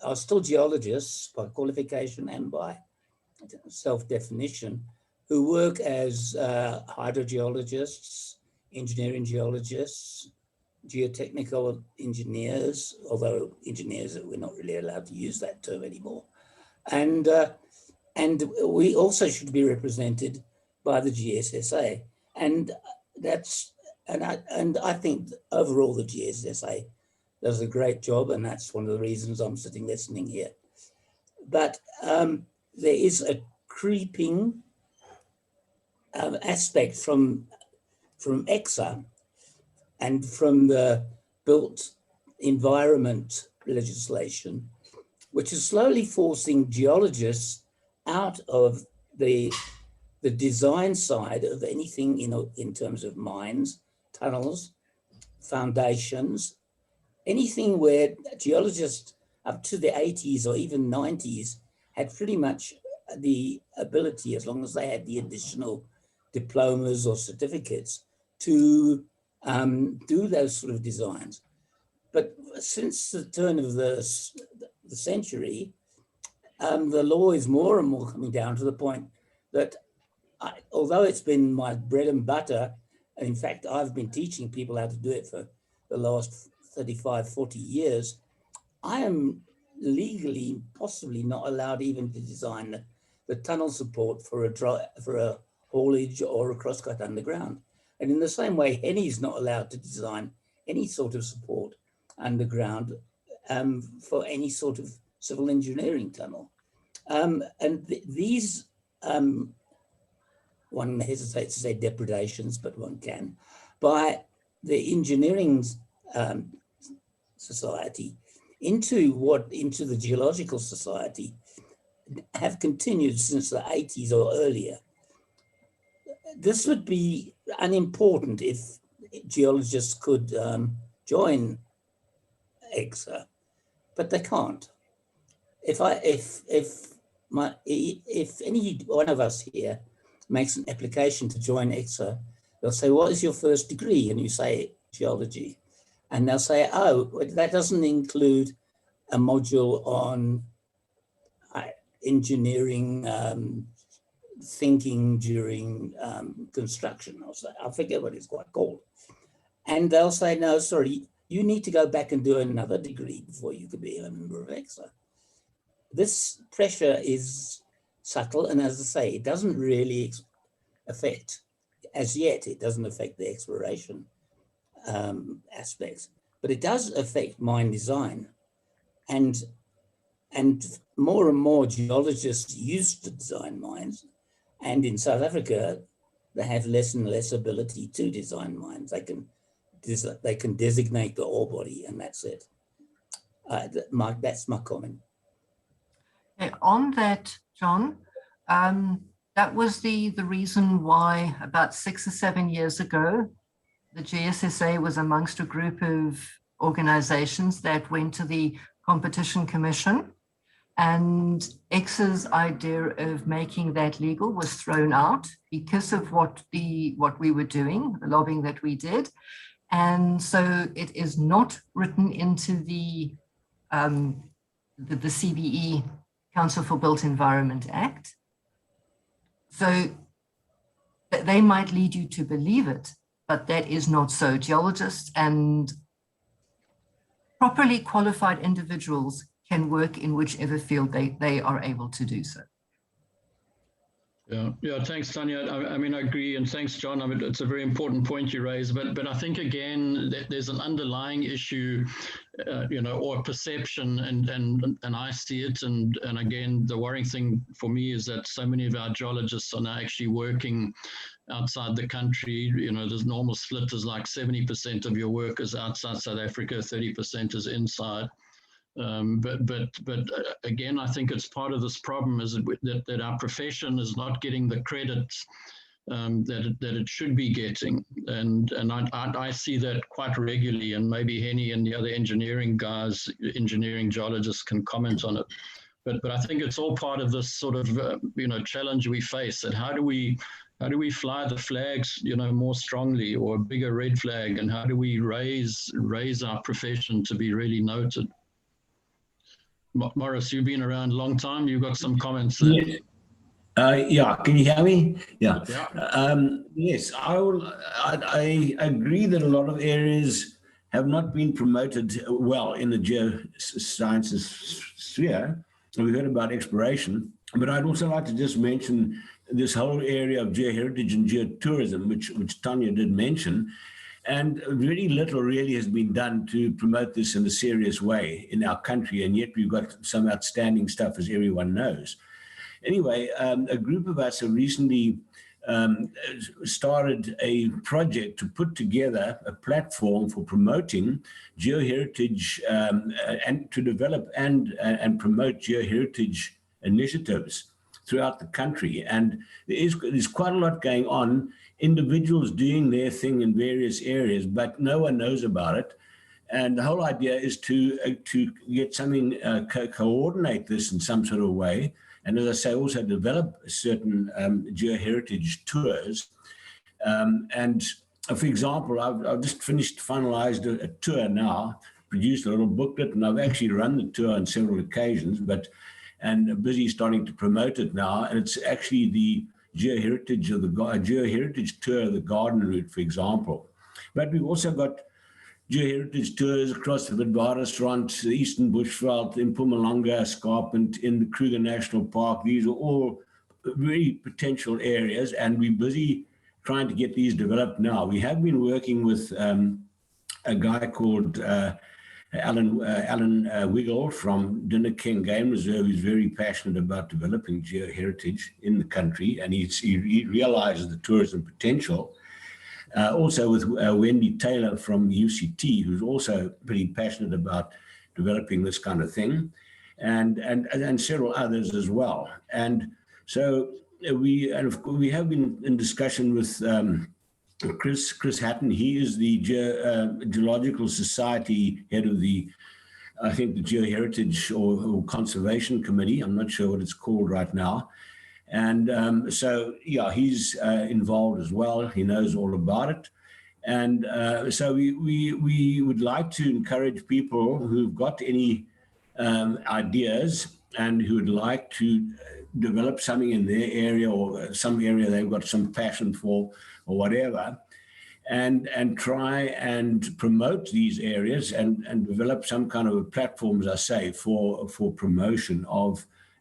are still geologists by qualification and by self-definition, who work as hydrogeologists, engineering geologists, geotechnical engineers, although engineers, we're not really allowed to use that term anymore. And we also should be represented by the GSSA. And I think overall the GSSA does a great job, and that's one of the reasons I'm sitting listening here. But there is a creeping aspect from Gssa and from the built environment legislation, which is slowly forcing geologists out of the design side of anything in terms of mines, tunnels, foundations, anything where geologists up to the 80s or even 90s had pretty much the ability, as long as they had the additional diplomas or certificates, to do those sort of designs. But since the turn of the century, the law is more and more coming down to the point that although it's been my bread and butter, and in fact, I've been teaching people how to do it for the last 35, 40 years, I am legally possibly not allowed even to design the tunnel support for a haulage or a crosscut underground. And in the same way, Henny's not allowed to design any sort of support underground for any sort of civil engineering tunnel. These, one hesitates to say depredations, but one can, by the engineering society into the Geological Society, have continued since the 80s or earlier. This would be unimportant if geologists could join Gssa, but they can't. If any one of us here makes an application to join Gssa, they'll say, "What is your first degree?" And you say geology, and they'll say, "Oh, that doesn't include a module on engineering thinking during construction." I forget what it's quite called. And they'll say, no, sorry, you need to go back and do another degree before you can be a member of Gssa. This pressure is subtle, and as I say, it doesn't really affect, as yet, it doesn't affect the exploration aspects, but it does affect mine design. And more and more geologists used to design mines, and in South Africa, they have less and less ability to design mines. They can designate the ore body, and that's it. That's my comment. On that, John, that was the reason why about 6 or 7 years ago, the GSSA was amongst a group of organizations that went to the Competition Commission, and Gsa's idea of making that legal was thrown out because of what we were doing, the lobbying that we did. And so it is not written into the CBE, Council for Built Environment Act. So they might lead you to believe it, but that is not so. Geologists and properly qualified individuals can work in whichever field they are able to do so. Yeah, thanks, Tania. I mean, I agree, and thanks, John. I mean, it's a very important point you raise, but I think again there's an underlying issue, or a perception, and I see it, and again the worrying thing for me is that so many of our geologists are now actually working outside the country. There's normal split is like 70% of your work is outside South Africa, 30% is inside. But again, I think it's part of this problem is that our profession is not getting the credit that it should be getting, and I see that quite regularly, and maybe Henny and the other engineering geologists can comment on it. But I think it's all part of this sort of challenge we face. That how do we fly the flags more strongly, or a bigger red flag, and how do we raise our profession to be really noted? Morris, you've been around a long time. You've got some comments there. Yeah. Can you hear me? Yeah. Yeah. Yes, I agree that a lot of areas have not been promoted well in the geosciences sphere. We heard about exploration, but I'd also like to just mention this whole area of geoheritage and geotourism, which Tania did mention. And very little really has been done to promote this in a serious way in our country, and yet we've got some outstanding stuff, as everyone knows. Anyway, a group of us have recently started a project to put together a platform for promoting geoheritage and to develop and promote geoheritage initiatives throughout the country. And there's quite a lot going on, individuals doing their thing in various areas, but no one knows about it. And the whole idea is to get something, coordinate this in some sort of way. And as I say, also develop certain geoheritage tours. And for example, I've just finalized a tour now, produced a little booklet, and I've actually run the tour on several occasions, and busy starting to promote it now. And it's actually the geoheritage tour of the Garden Route, for example. But we've also got geoheritage tours across the Witwatersrand, the Eastern Bushveld, in Mpumalanga, Escarpment, in the Kruger National Park. These are all very potential areas, and we're busy trying to get these developed now. We have been working with a guy called Alan Wiggle from Dinner King Game Reserve. He's very passionate about developing geoheritage in the country, and he realizes the tourism potential. Also with Wendy Taylor from UCT, who's also pretty passionate about developing this kind of thing, and several others as well. And so we have been in discussion with Chris Hatton. He is the Geological Society head of the Geoheritage or Conservation Committee. I'm not sure what it's called right now. And so, yeah, he's involved as well. He knows all about it. And so we would like to encourage people who've got any ideas and who would like to develop something in their area or some area they've got some passion for or whatever, and try and promote these areas and develop some kind of a platform, as I say, for promotion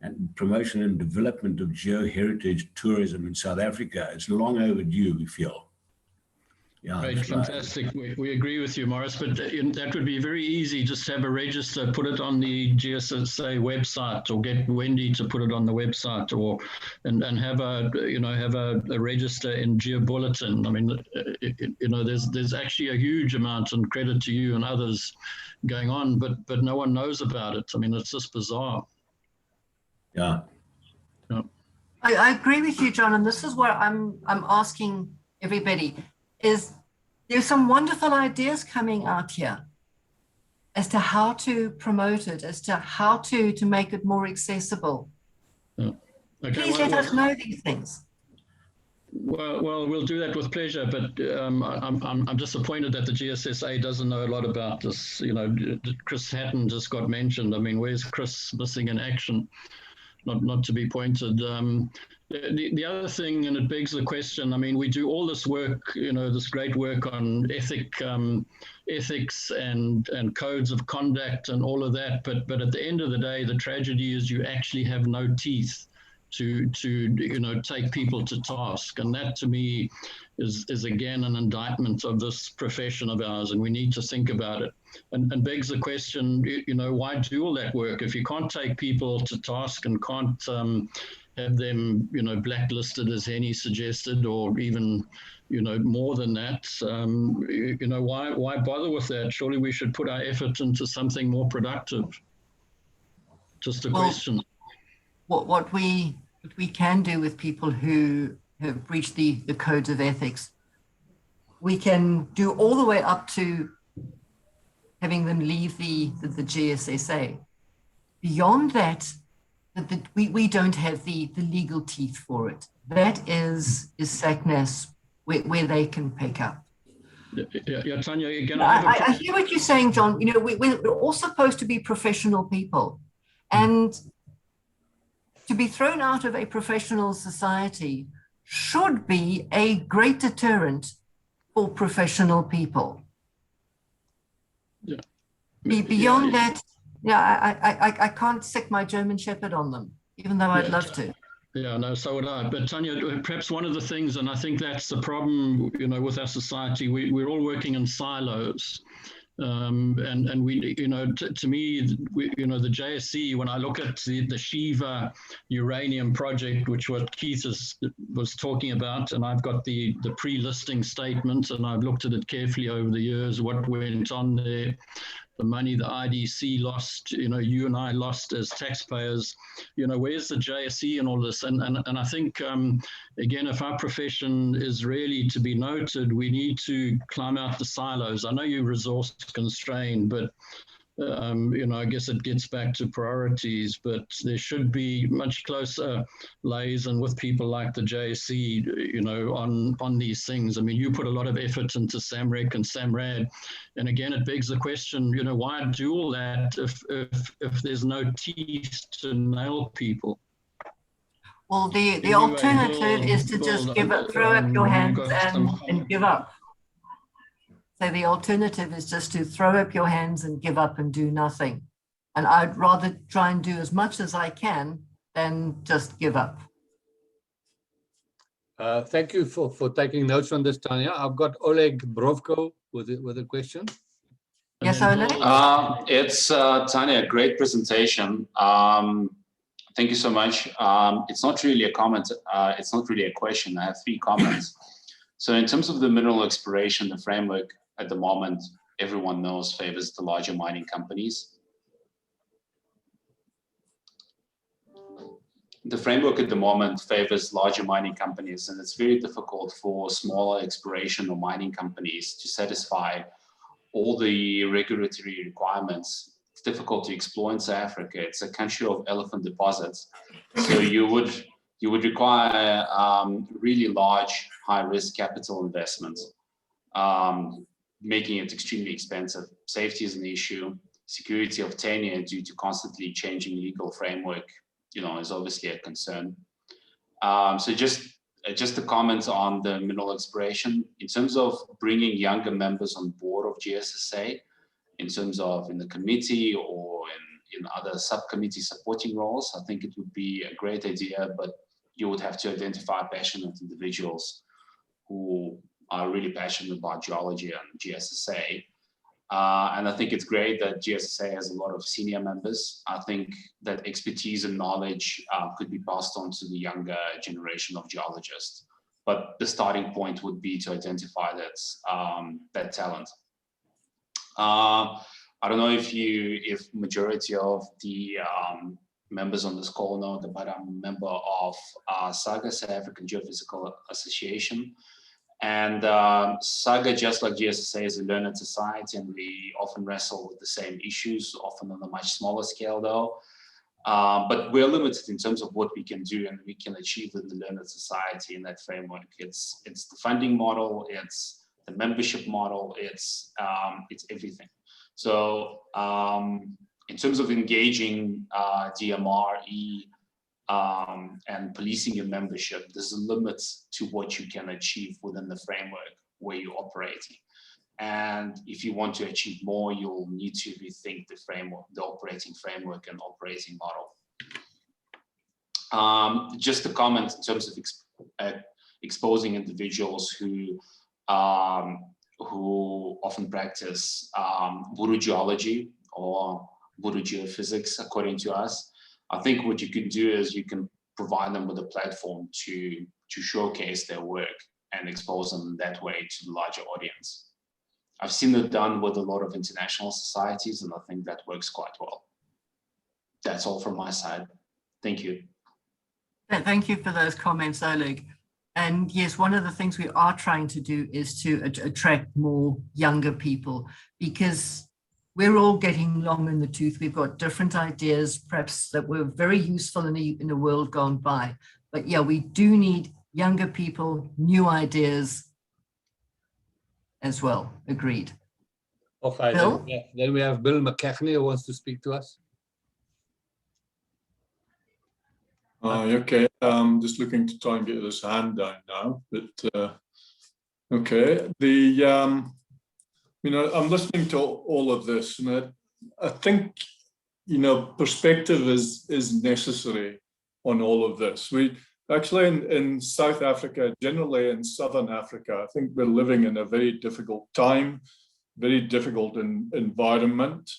and development of geoheritage tourism in South Africa. It's long overdue, we feel. Yeah, great, fantastic. We agree with you, Morris, but that would be very easy. Just have a register, put it on the GSA website, or get Wendy to put it on the website, and have a register in GeoBulletin. I mean, there's actually a huge amount, and credit to you and others, going on, but no one knows about it. I mean, it's just bizarre. Yeah. I agree with you, John, and this is where I'm asking everybody. There's some wonderful ideas coming out here as to how to promote it, as to how to make it more accessible. Yeah. Okay, Please let us know these things. Well, we'll do that with pleasure, but I'm disappointed that the GSSA doesn't know a lot about this. You know, Chris Hatton just got mentioned. I mean, where's Chris missing in action? Not to be pointed. The other thing, and it begs the question, I mean, we do all this work, this great work on ethics and codes of conduct and all of that, but at the end of the day, the tragedy is you actually have no teeth to take people to task. And that, to me, is again an indictment of this profession of ours, and we need to think about it. And begs the question, why do all that work if you can't take people to task and can't have them, blacklisted, as Henny suggested, or even, more than that? Why bother with that? Surely we should put our effort into something more productive. Just a question. What we can do with people who have breached the codes of ethics, we can do all the way up to having them leave the GSSA. Beyond that, we don't have the legal teeth for it. That is SACNAS where they can pick up. Yeah, Tanya, again, I hear what you're saying, John. We're all supposed to be professional people, and to be thrown out of a professional society should be a great deterrent for professional people. Yeah. Beyond that, I can't sick my German Shepherd on them, even though I'd love to. Yeah, no, so would I. But Tanya, perhaps one of the things, and I think that's the problem, with our society, we're all working in silos. And we, to me, the JSC, when I look at the Shiva uranium project, which what Keith was talking about, and I've got the pre-listing statement, and I've looked at it carefully over the years, what went on there, the money the IDC lost, you and I lost as taxpayers, where's the JSC and all this? And I think, again, if our profession is really to be noted, we need to climb out the silos. I know you're resource constrained, but, I guess it gets back to priorities, but there should be much closer liaison with people like the JSC, on these things. I mean, you put a lot of effort into SAMREC and SAMRAD, and again, it begs the question, why do all that if there's no teeth to nail people? Well, the alternative is to just throw up your hands and give up. So the alternative is just to throw up your hands and give up and do nothing. And I'd rather try and do as much as I can than just give up. Thank you for taking notes on this, Tanya. I've got Oleg Brovko with a question. Yes, Oleg? It's Tanya, great presentation. Thank you so much. It's not really a comment. It's not really a question. I have 3 comments. So in terms of the mineral exploration, the framework at the moment, everyone knows favors the larger mining companies. The framework at the moment favors larger mining companies, and it's very difficult for smaller exploration or mining companies to satisfy all the regulatory requirements. It's difficult to explore in South Africa. It's a country of elephant deposits. So you would require really large, high-risk capital investments, making it extremely expensive. Safety is an issue. Security of tenure due to constantly changing legal framework, is obviously a concern. So just just a comment on the mineral exploration. In terms of bringing younger members on board of GSSA, in terms of in the committee or in other subcommittee supporting roles, I think it would be a great idea, but you would have to identify passionate individuals who are really passionate about geology and GSSA. And I think it's great that GSSA has a lot of senior members. I think that expertise and knowledge could be passed on to the younger generation of geologists. But the starting point would be to identify that talent. I don't know if majority of the members on this call know that, but I'm a member of SAGA, South African Geophysical Association. And SAGA, just like GSSA, is a learned society, and we often wrestle with the same issues, often on a much smaller scale though. But we're limited in terms of what we can do and we can achieve with the learned society in that framework. It's the funding model, it's the membership model, it's everything. So in terms of engaging DMRE and policing your membership, there's a limit to what you can achieve within the framework where you're operating. And if you want to achieve more, you'll need to rethink the framework, the operating framework and operating model. Just a comment in terms of exposing individuals who often practice voodoo geology or voodoo geophysics, according to us. I think what you can do is you can provide them with a platform to showcase their work and expose them that way to the larger audience. I've seen it done with a lot of international societies, and I think that works quite well. That's all from my side. Thank you. Thank you for those comments, Oleg. And yes, one of the things we are trying to do is to attract more younger people, because we're all getting long in the tooth. We've got different ideas, perhaps that were very useful in the world gone by. But yeah, we do need younger people, new ideas as well. Agreed. Okay, Bill? then we have Bill McCaffney who wants to speak to us. Okay, just looking to try and get this hand down now, but okay. I'm listening to all of this, and I think, perspective is necessary on all of this. We actually in South Africa, generally in Southern Africa, I think we're living in a very difficult time, very difficult environment.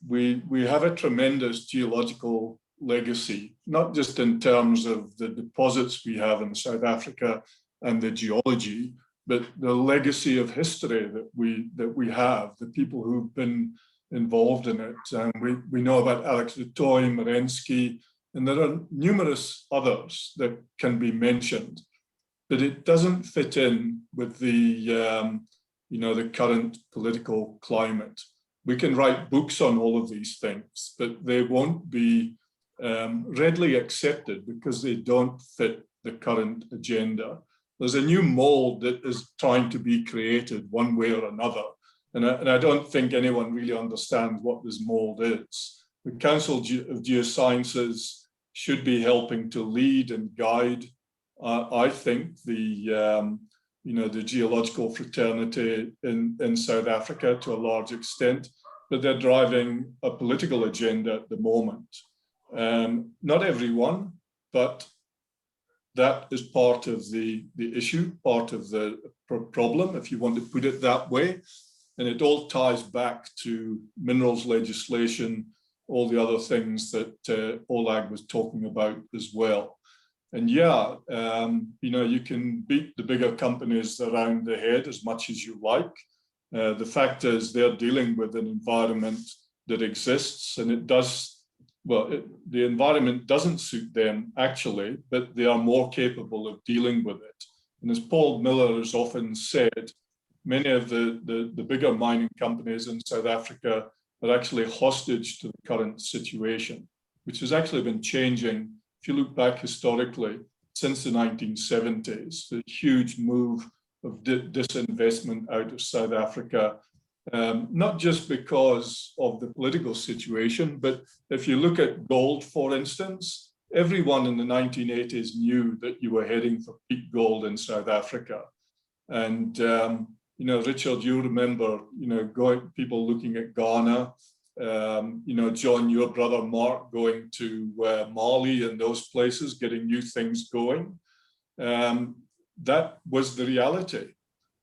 We have a tremendous geological legacy, not just in terms of the deposits we have in South Africa and the geology, but the legacy of history that we have, the people who've been involved in it. And we know about Alex du Toit, Merensky, and there are numerous others that can be mentioned, but it doesn't fit in with the current political climate. We can write books on all of these things, but they won't be readily accepted because they don't fit the current agenda. There's a new mold that is trying to be created one way or another. And I don't think anyone really understands what this mold is. The Council of Geosciences should be helping to lead and guide, I think, the geological fraternity in South Africa to a large extent, but they're driving a political agenda at the moment. Not everyone, but that is part of the issue, part of the problem, if you want to put it that way. And it all ties back to minerals legislation, all the other things that Oleg was talking about as well. And yeah, you can beat the bigger companies around the head as much as you like. The fact is they're dealing with an environment that exists, and it does, the environment doesn't suit them actually, but they are more capable of dealing with it. And as Paul Miller has often said, many of the bigger mining companies in South Africa are actually hostage to the current situation, which has actually been changing. If you look back historically, since the 1970s, the huge move of disinvestment out of South Africa, not just because of the political situation, but if you look at gold, for instance, everyone in the 1980s knew that you were heading for peak gold in South Africa. And, you know, Richard, you remember, you know, people looking at Ghana, you know, John, your brother Mark, going to Mali and those places, getting new things going. That was the reality.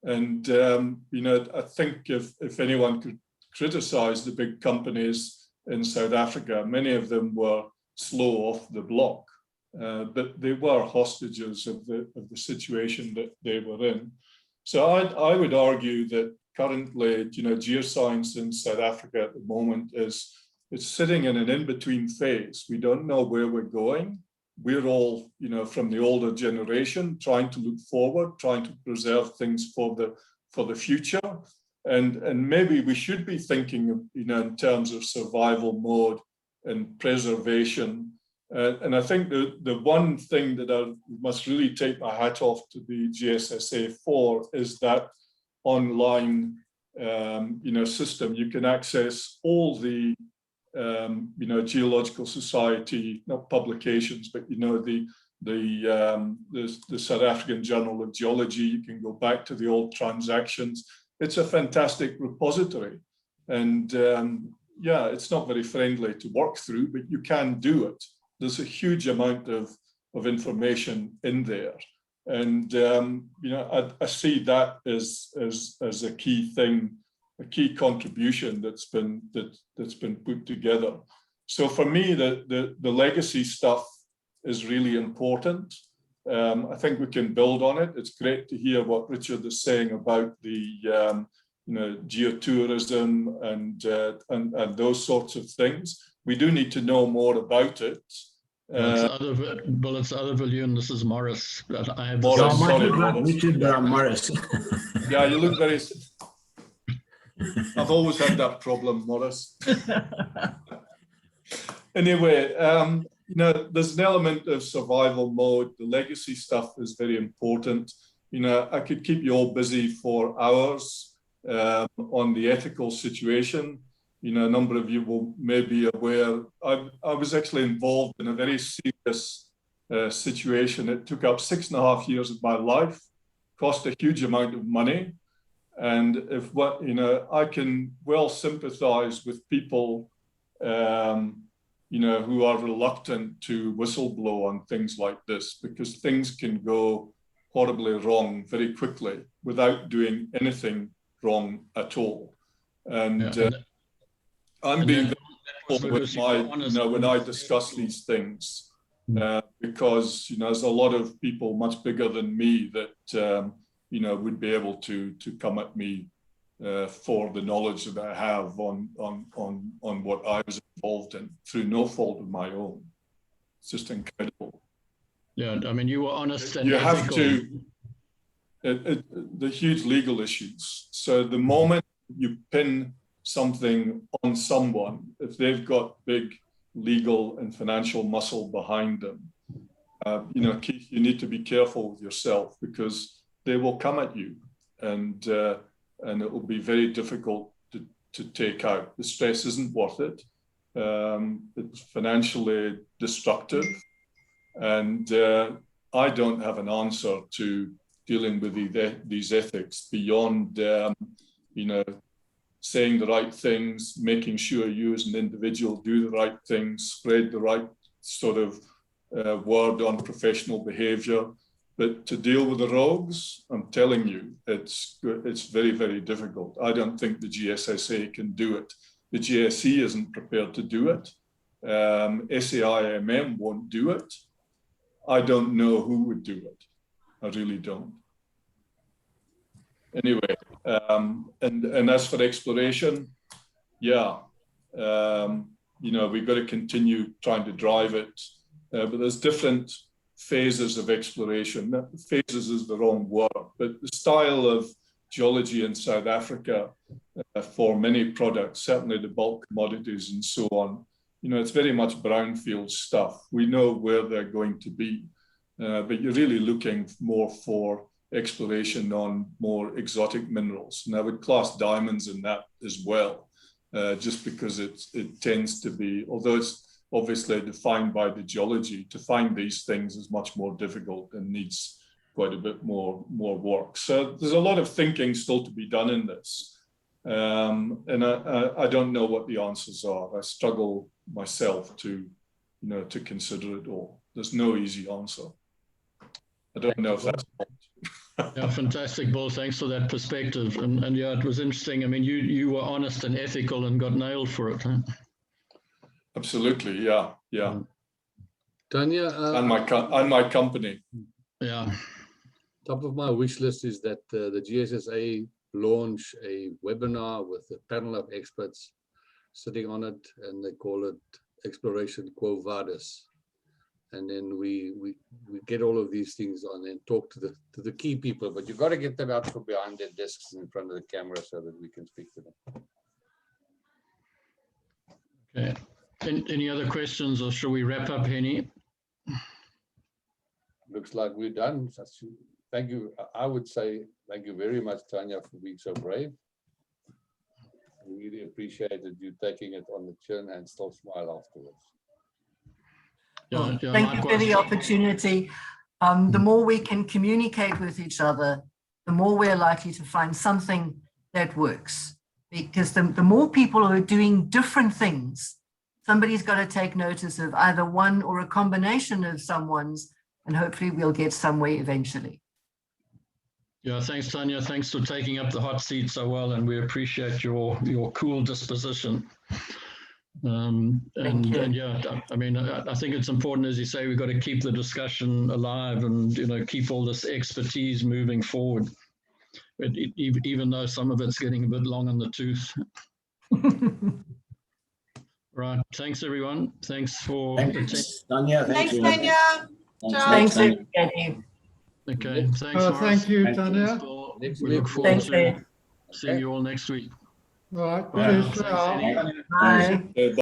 And, you know, I think if anyone could criticize the big companies in South Africa, many of them were slow off the block, but they were hostages of the situation that they were in. So I would argue that currently, you know, geoscience in South Africa at the moment it's sitting in an in-between phase. We don't know where we're going. We're all, you know, from the older generation, trying to look forward, trying to preserve things for the future. And maybe we should be thinking of, you know, in terms of survival mode and preservation. And I think the one thing that I must really take my hat off to the GSSA for is that online, you know, system. You can access all the, you know, Geological Society, not publications, but, you know, the South African Journal of Geology. You can go back to the old transactions. It's a fantastic repository. And yeah, it's not very friendly to work through, but you can do it. There's a huge amount of information in there. And, you know, I see that as a key thing, a key contribution that's been put together. So for me, the legacy stuff is really important. I think we can build on it. It's great to hear what Richard is saying about the, you know, geotourism and those sorts of things. We do need to know more about it. It's other Viljoen, this is Morris. I have Morris, sorry, Richard Morris. Yeah, you look very... I've always had that problem, Morris. Anyway, you know, there's an element of survival mode. The legacy stuff is very important. You know, I could keep you all busy for hours on the ethical situation. You know, a number of you will may be aware, I was actually involved in a very serious situation. It took up 6.5 years of my life, cost a huge amount of money. And if what, you know, I can well sympathize with people, you know, who are reluctant to whistleblow on things like this, because things can go horribly wrong very quickly without doing anything wrong at all. And I'm being very careful with my, you know, when I discuss these things, because, you know, there's a lot of people much bigger than me that, you know, would be able to come at me for the knowledge that I have on what I was involved in through no fault of my own. It's just incredible. Yeah, I mean, you were honest and you ethical. have to, the huge legal issues. So the moment you pin something on someone, if they've got big legal and financial muscle behind them, you know, Keith, you need to be careful with yourself, because they will come at you, and it will be very difficult to take out. The stress isn't worth it. It's financially destructive, and I don't have an answer to dealing with these ethics beyond, you know, saying the right things, making sure you as an individual do the right things, spread the right sort of word on professional behavior. But to deal with the rogues, I'm telling you, it's very, very difficult. I don't think the GSSA can do it. The GSE isn't prepared to do it. SAIMM won't do it. I don't know who would do it. I really don't. Anyway, and as for exploration, yeah, you know, we've got to continue trying to drive it, but there's different phases of exploration. Phases is the wrong word, but the style of geology in South Africa for many products, certainly the bulk commodities and so on, you know, it's very much brownfield stuff. We know where they're going to be, but you're really looking more for exploration on more exotic minerals. And I would class diamonds in that as well, just because it tends to be, although obviously defined by the geology. To find these things is much more difficult and needs quite a bit more work. So there's a lot of thinking still to be done in this. And I don't know what the answers are. I struggle myself to, to consider it all. There's no easy answer. I don't know if that's Yeah, fantastic, Bill. Thanks for that perspective. And yeah, it was interesting. I mean, you were honest and ethical and got nailed for it, huh? Absolutely, yeah. Tania, And my company. Yeah. top of my wish list is that the GSSA launch a webinar with a panel of experts sitting on it, and they call it Exploration Quo Vadis. And then we get all of these things on and talk to the key people, but you've got to get them out from behind their desks in front of the camera so that we can speak to them. Okay. Any other questions, or shall we wrap up, Henny? Looks like we're done. Thank you. I would say thank you very much, Tania, for being so brave. I really appreciated you taking it on the chin and still smile afterwards. Yeah, thank you for the opportunity. The more we can communicate with each other, the more we're likely to find something that works. Because the more people who are doing different things, somebody's got to take notice of either one or a combination of someone's, and hopefully we'll get somewhere eventually. Yeah, thanks, Tania. Thanks for taking up the hot seat so well, and we appreciate your cool disposition. And yeah, I mean, I think it's important, as you say, we've got to keep the discussion alive and keep all this expertise moving forward. But even though some of it's getting a bit long in the tooth. Right. Thanks, everyone. Thanks for Thanks, Tania. Thanks, Tania. Thanks, everybody. Okay. Thanks. Thank you, Tania. We look forward to seeing you all next week. All right. Bye. Cheers. Bye.